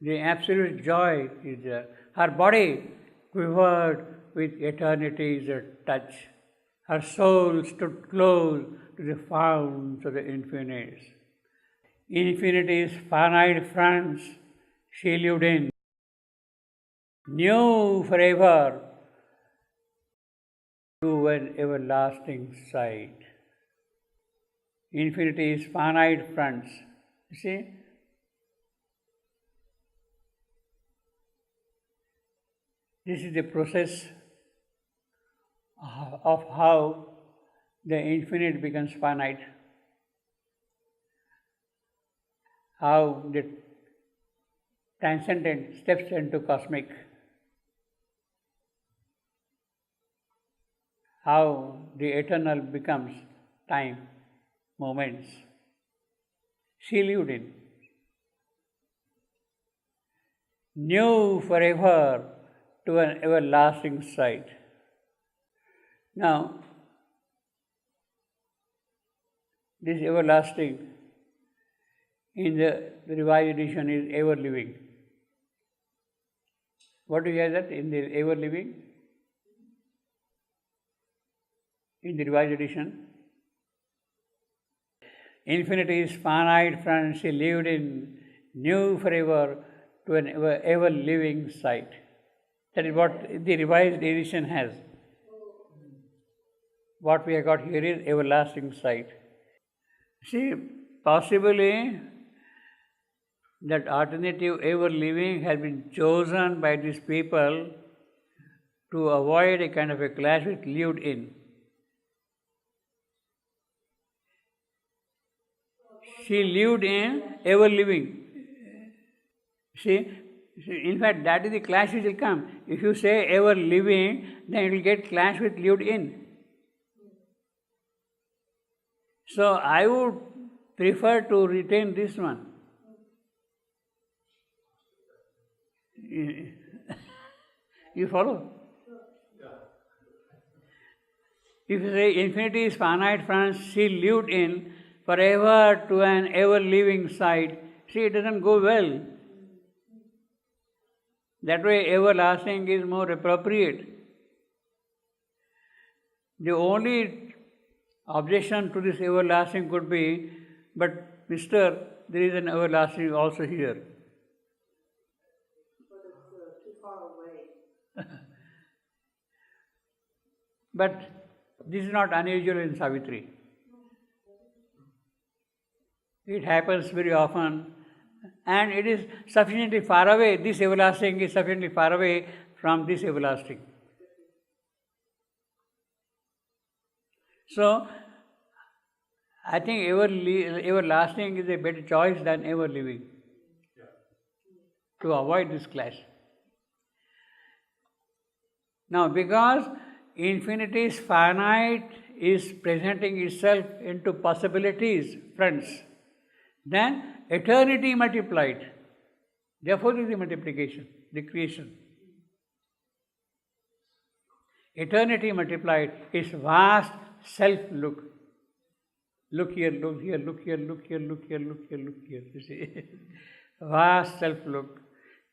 The absolute joy is there. Her body quivered with eternity's touch. Her soul stood close to the founts of the infinities. Infinity's finite fronts she lived in, knew forever to an everlasting sight. Infinity's finite fronts. You see? This is the process of how the infinite becomes finite. How the transcendent steps into cosmic. how the eternal becomes time, moments. She lived in. New forever to an everlasting sight. Now, this everlasting in the Revised Edition is ever living. What do you hear that in the ever living? In the Revised Edition? Infinity is finite, friends. She lived in new forever to an ever living sight. That is what the Revised Edition has. What we have got here is everlasting sight. See, possibly that alternative ever living has been chosen by these people to avoid a kind of a clash with lived in. She lived in ever living. See, in fact, that is the clash which will come. If you say ever living, then it will get clash with lived in. So I would prefer to retain this one. You follow? If you say infinity is finite, friends, she lived in forever to an ever living sight, see, it doesn't go well. That way, everlasting is more appropriate. The only objection to this everlasting could be, but mister, there is an everlasting also here. But it's too far away. But this is not unusual in Savitri. It happens very often, and it is sufficiently far away. This everlasting is sufficiently far away from this everlasting. So, I think everlasting is a better choice than ever living to avoid this clash. Now, because infinity is finite, is presenting itself into possibilities, friends, then eternity multiplied. Therefore, there is the multiplication, the creation. Eternity multiplied is vast self-look. Look here, look here, look here, look here, look here, look here, look here. You see, vast self-look,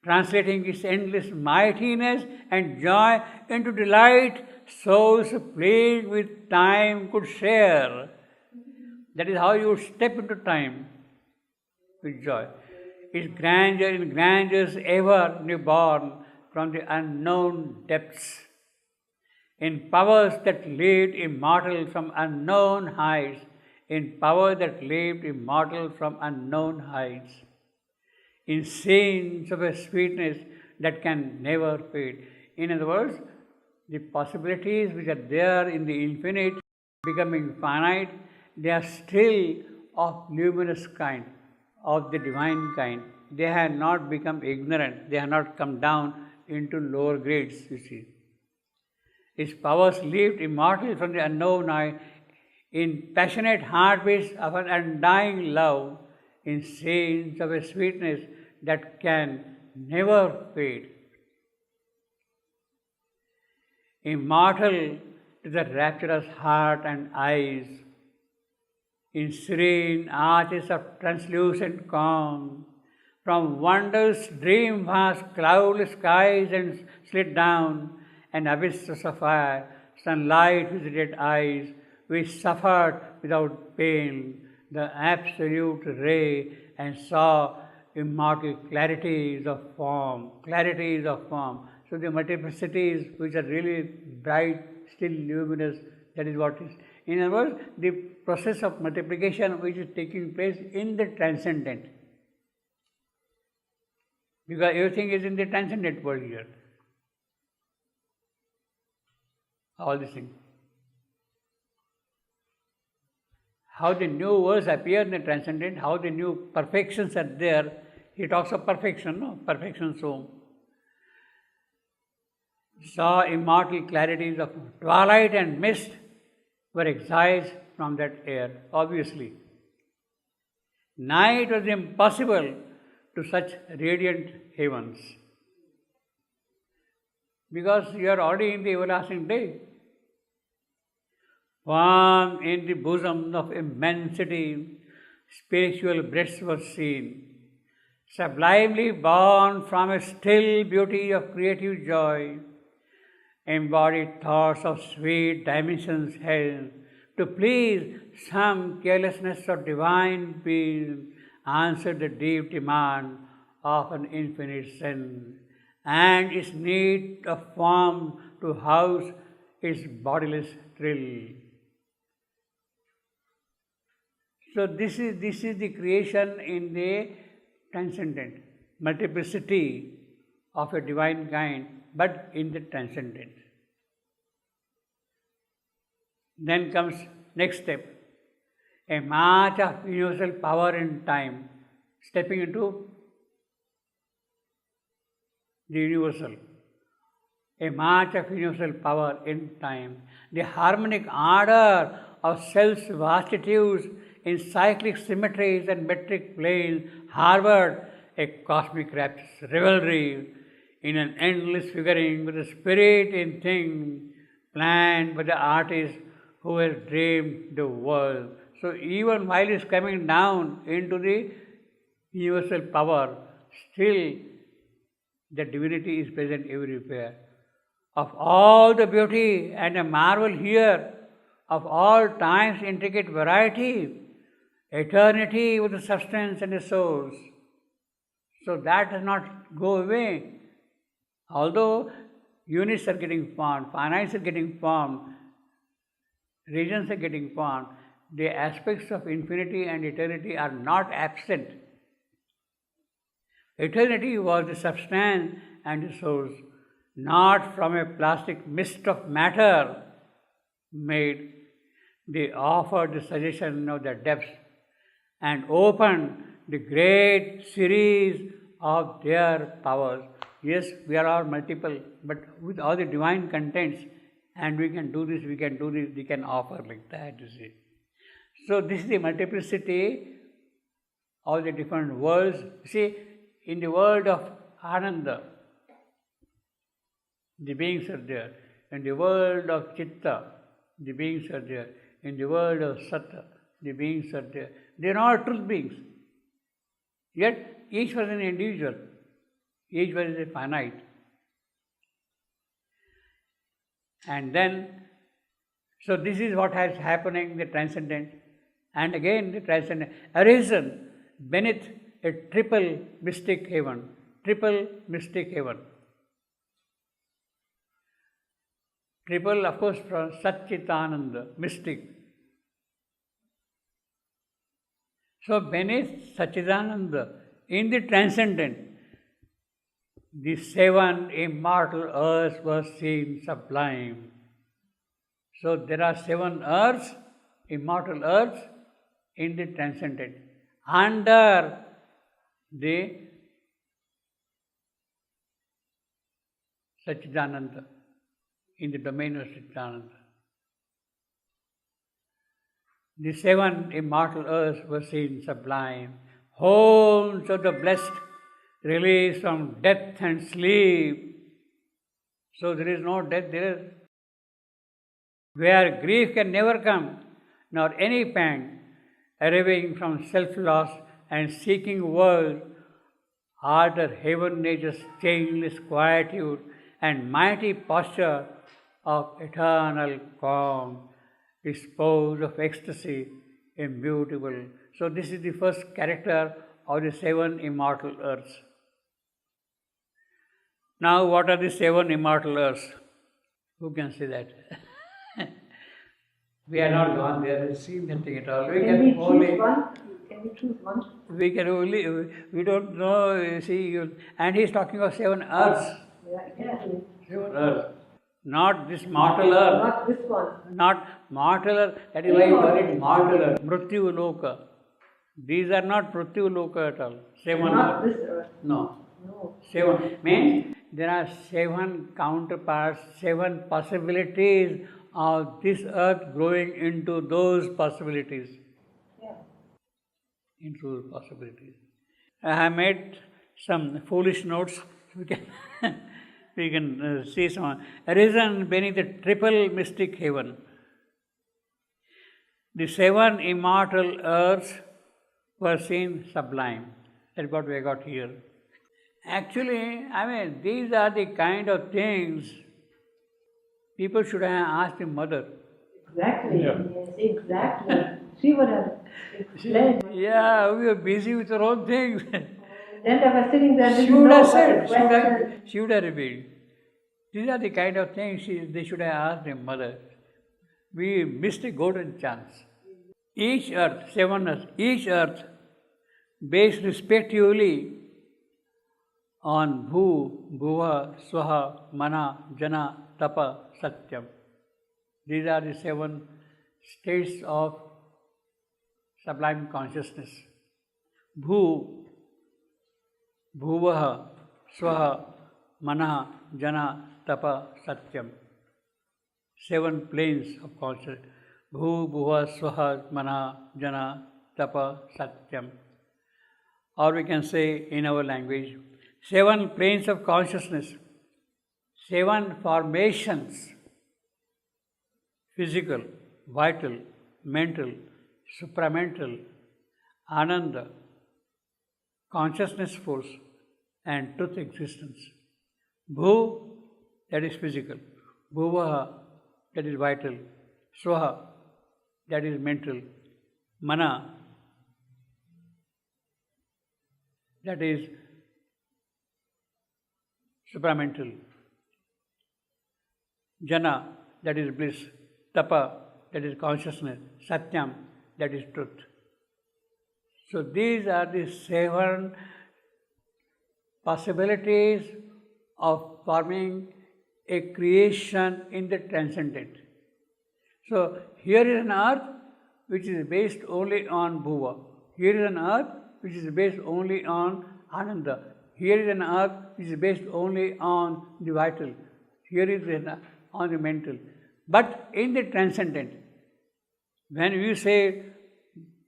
translating its endless mightiness and joy into delight souls pleased with time could share. That is how you step into time with joy. Its grandeur in grandeurs ever newborn from the unknown depths, in powers that lived immortal from unknown heights, in power that lived immortal from unknown heights, in scenes of a sweetness that can never fade. In other words, the possibilities which are there in the infinite becoming finite, they are still of luminous kind, of the divine kind. They have not become ignorant, they have not come down into lower grades, you see. Its powers lived immortal from the unknown eye, in passionate heartbeats of an undying love, in scenes of a sweetness that can never fade. Immortal to the rapturous heart and eyes, in serene arches of translucent calm, from wonders dream vast cloudless skies and slid down an abyss of sapphire, sunlight visited eyes, which suffered without pain the absolute ray and saw immortal clarities of form, So the multiplicities which are really bright, still luminous, that is what is. In other words, the process of multiplication which is taking place in the transcendent. Because everything is in the transcendent world here. All these things. How the new worlds appear in the transcendent, how the new perfections are there. He talks of perfection, no? Perfection so. saw immortal clarities of twilight and mist were excised from that air, obviously. Night was impossible to such radiant heavens, because you are already in the everlasting day. Warm in the bosom of immensity, spiritual breaths were seen, sublimely born from a still beauty of creative joy, embodied thoughts of sweet dimensions held to please some carelessness of divine being, answered the deep demand of an infinite sin, and its need of form to house its bodiless thrill. So this is the creation in the transcendent, multiplicity of a divine kind, but in the transcendent. Then comes next step, a march of universal power in time, stepping into the universal. A march of universal power in time, the harmonic ardor of self's vastitudes in cyclic symmetries and metric planes harbored a cosmic rapturous revelry in an endless figuring with the spirit in thing planned by the artist who has dreamed the world. So even while he is coming down into the universal power, still the divinity is present everywhere. Of all the beauty and the marvel here, of all time's intricate variety, eternity with the substance and the source. So that does not go away. Although units are getting formed, finites are getting formed, regions are getting formed, the aspects of infinity and eternity are not absent. Eternity was the substance and the source, not from a plastic mist of matter made. They offered the suggestion of the depths and opened the great series of their powers. Yes, we are all multiple, but with all the divine contents, and we can do this, we can offer like that, you see. So this is the multiplicity of the different worlds. See, in the world of Ananda, the beings are there. In the world of Chitta, the beings are there. In the world of Satta, the beings are there. They are all truth beings. Yet each was an individual. Each one is a finite. And then, so this is what has happening, the transcendent. And again the transcendent, arisen beneath a triple mystic heaven. Triple mystic heaven. Triple, of course, from Satchitananda, mystic. So beneath Satchitananda, in the transcendent, the seven immortal earths were seen sublime. So there are seven earths, immortal earths, in the transcendent, under the Satchitananda, in the domain of Satchitananda. The seven immortal earths were seen sublime, homes of the blessed, released from death and sleep. So there is no death there, where grief can never come, nor any pang, arriving from self-loss and seeking world, are the heaven nature's changeless quietude and mighty posture of eternal calm, disposed of ecstasy, immutable. So this is the first character of the seven immortal earths. Now what are the seven immortal earths? Who can say that? We are not gone there and seen that thing at all. Can we choose one? Can we choose one? We can only, we don't know, you see, and he's talking of seven earths. Yeah, exactly. Seven earths. Not this mortal earth. Not this one. Not mortal earth. That is why you call it mortal earth. Mrityu loka. These are not Mrityu loka at all. Seven Not earths. this earth. No. No. Seven. Means there are 7 counterparts, 7 possibilities of this earth growing into those possibilities. Yeah. Into those possibilities. I have made some foolish notes. We can see some. Arisen beneath the triple mystic heaven. The 7 immortal earths were seen sublime. That's what we got here. Actually, these are the kind of things people should have asked the mother. Exactly. Yeah. Yes, exactly. She would have explained. Yeah, we are busy with our own things. Then they were sitting there and She didn't would know have what said, the question. she would have revealed. These are the kind of things they should have asked their mother. We missed a golden chance. Each earth, 7 earths, each earth based respectively on Bhu, Bhuva, Swaha, Mana, Jana, Tapa, Satyam. These are the 7 states of sublime consciousness. Bhu, Bhuvaha, Swaha, Mana, Jana, Tapa, Satyam. 7 planes of consciousness. Bhu, Bhuva, Swaha, Mana, Jana, Tapa, Satyam. Or we can say in our language, 7 planes of consciousness, 7 formations, physical, vital, mental, supramental, ananda, consciousness force, and truth existence. Bhu, that is physical. Bhuvaha, that is vital. Swaha, that is mental. Mana, that is supramental. Jana, that is bliss. Tapa, that is consciousness. Satyam, that is truth. So these are the 7 possibilities of forming a creation in the transcendent. So here is an earth which is based only on Bhuva. Here is an earth which is based only on Ananda. Here is an earth which is based only on the vital. Here is an on the mental. But in the transcendent, when we say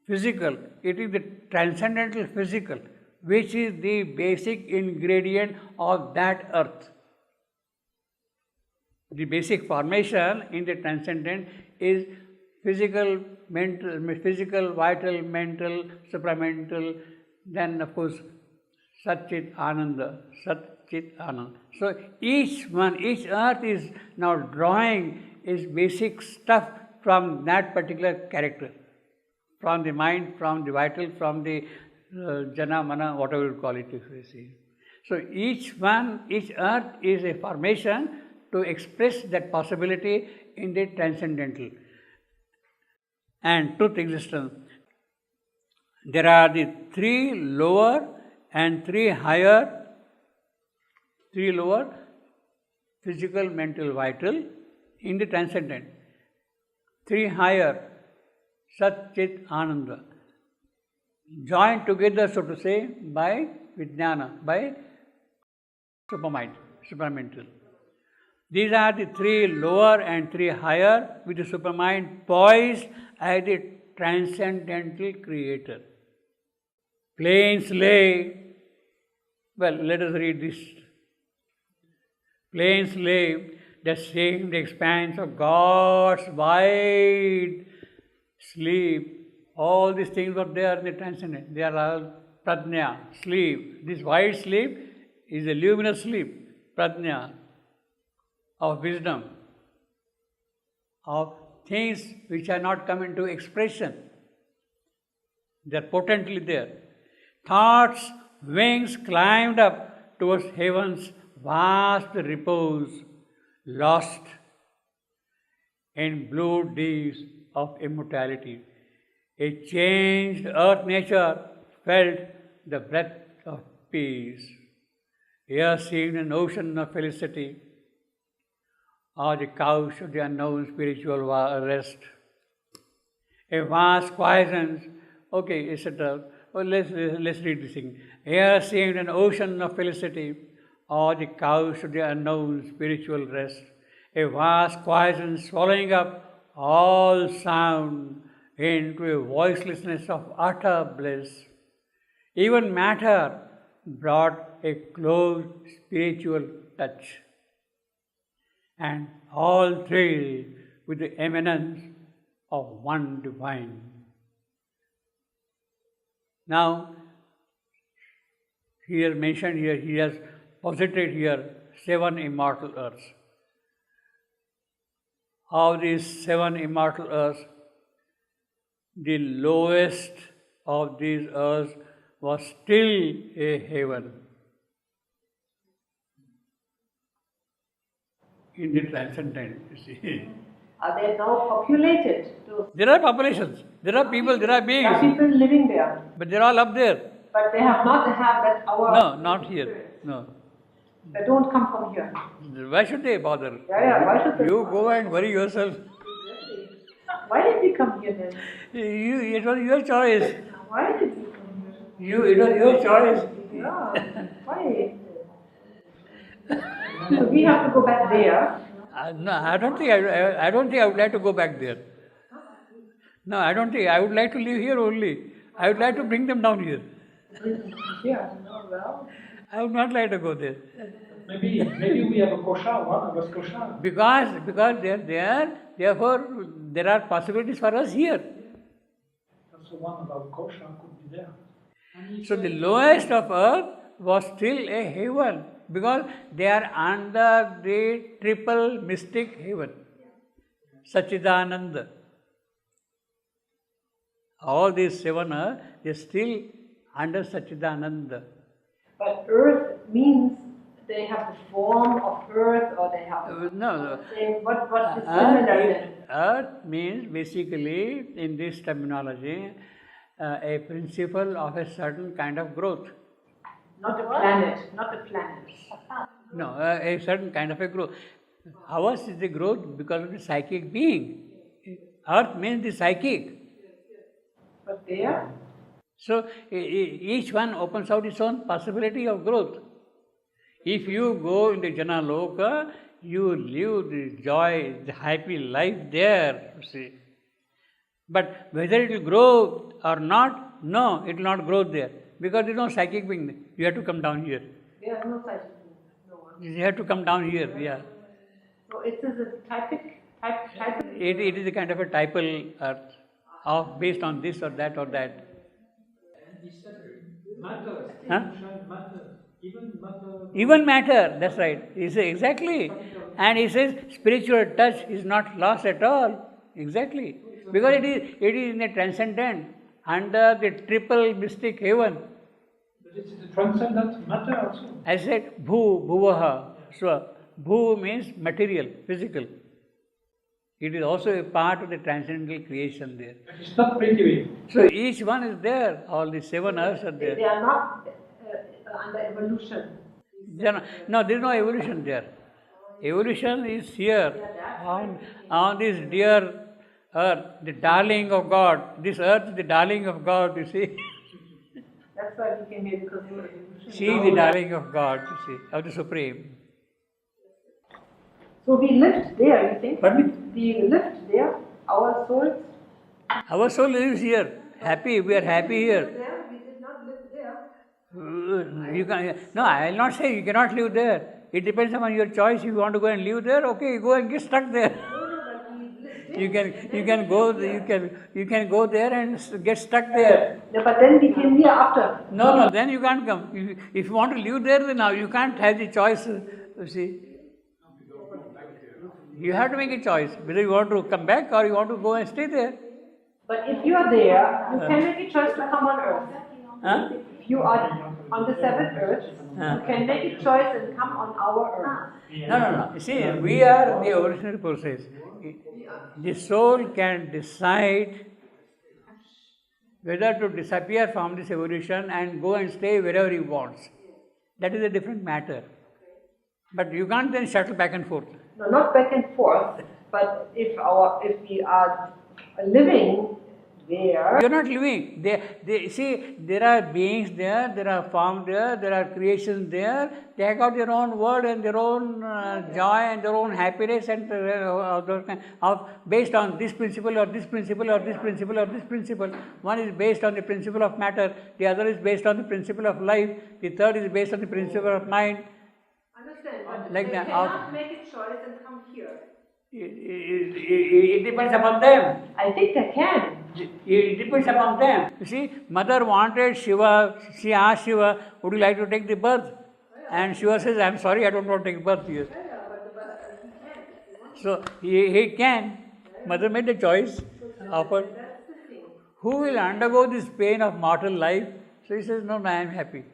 physical, it is the transcendental physical, which is the basic ingredient of that earth. The basic formation in the transcendent is physical, vital, mental, supramental, then of course Satchit Ananda, Satchit Ananda. So each earth is now drawing its basic stuff from that particular character, from the mind, from the vital, from the jana, mana, whatever you call it, if you see. So each earth is a formation to express that possibility in the transcendental and truth existence. There are the 3 lower and 3 higher, 3 lower, physical, mental, vital, in the transcendent. 3 higher, Sat, Chit, Ananda, joined together, so to say, by Vijnana, by supermind, supramental. These are the 3 lower and 3 higher, with the supermind poised as the transcendental creator. Plains lay, well, let us read this. Plains lay, that seemed expanse of God's wide sleep. All these things were there in the transcendent. They are all prajna, sleep. This wide sleep is a luminous sleep, prajna, of wisdom, of things which are not come into expression. They are potently there. Thought's wings climbed up towards heaven's vast repose, lost in blue deeps of immortality. A changed earth nature felt the breath of peace. Here seemed an ocean of felicity, or the couch of the unknown spiritual rest. A vast quiescence, okay, etc. Oh, let's read this thing. Here seemed an ocean of felicity, or the couch of the unknown spiritual rest, a vast quiescence swallowing up all sound into a voicelessness of utter bliss. Even matter brought a close spiritual touch, and all thrilled with the eminence of one divine. Now, he has mentioned here, he has posited here 7 immortal earths. Of these 7 immortal earths, the lowest of these earths was still a heaven. In the transcendent, you see. Are they now populated? There are populations, there are people, there are There are beings, people living there, but they're all up there. but they have not have that our. No, not here. No. They don't come from here. Why should they bother? Yeah, why should they? You go and worry yourself. Why did we come here then? It was your choice. Why did we come here? It was your choice. Yeah, why? So we have to go back there. No, I don't think I would like to go back there. No, I don't think. I would like to live here only. I would like to bring them down here. Yeah, no, well. I would not like to go there. Maybe we have a kosher, one of us kosher. Because they are there, therefore there are possibilities for us here. So one of our kosher could be there. So the lowest of earth was still a heaven, because they are under the triple mystic heaven, Sachidananda. All these 7 are, they are still under Sachidananda. But earth means they have the form of earth, or they have. No. What is similar? Earth means basically, in this terminology, a principle of a certain kind of growth. Not a planet, not a planet. No, a certain kind of a growth. Ours is the growth because of the psychic being. Earth means the psychic. But there? So each one opens out its own possibility of growth. If you go in the Jana Loka, you live the joy, the happy life there, you see. But whether it will grow or not, no, it will not grow there. Because there is no psychic being there. You have to come down here. There is no such thing. No one. You have to come down here, yeah. So it is a typical. It is a kind of a typal earth, based on this or that or that. Matter, Huh? matter, Even matter, that's right. He says exactly. And he says spiritual touch is not lost at all. Exactly. Because it is in the transcendent, under the triple mystic heaven. But it's the transcendent matter also. I said bhu, bhuvaha, swa. Bhu means material, physical. It is also a part of the transcendental creation there. But it's not Prithvi. So each one is there. All the 7 earths are there. They are not under evolution. No, there is no evolution there. Evolution is here on this dear earth, the darling of God. This earth is the darling of God, you see. That's why we came here, because of evolution. She is the darling of God, you see, of the Supreme. So we lived there, you think? Pardon me? We lived there, our souls. Our soul lives here. Happy, we are happy here. There, we did not live there. You can, no, I will not say you cannot live there. It depends upon your choice. If you want to go and live there, okay, you go and get stuck there. You can go there and get stuck there. No, but then we came here after. No, then you can't come. If you want to live there, then now you can't have the choice. You see, you have to make a choice whether you want to come back or you want to go and stay there. But if you are there, you can make a choice to come on earth. Huh? If you are on the 7th earth, you can make a choice and come on our earth. No. You see, we are the evolutionary process. The soul can decide whether to disappear from this evolution and go and stay wherever he wants. That is a different matter. But you can't then shuttle back and forth. No, not back and forth, but if we are living there. You're not living. They see, there are beings there, there are forms there are creations there. They have got their own world and their own joy and their own happiness and based on this principle or this principle or this principle or this principle. One is based on the principle of matter, the other is based on the principle of life, the third is based on the principle of mind. Understand, but Like they that, cannot make a choice and come here. It depends upon them. I think they can. It depends upon them. You see, mother wanted Shiva, she asked Shiva, would you like to take the birth? And Shiva says, I'm sorry, I don't want to take birth here. So he can. Mother made the choice, offered. Who will undergo this pain of mortal life? So he says, no, I am happy.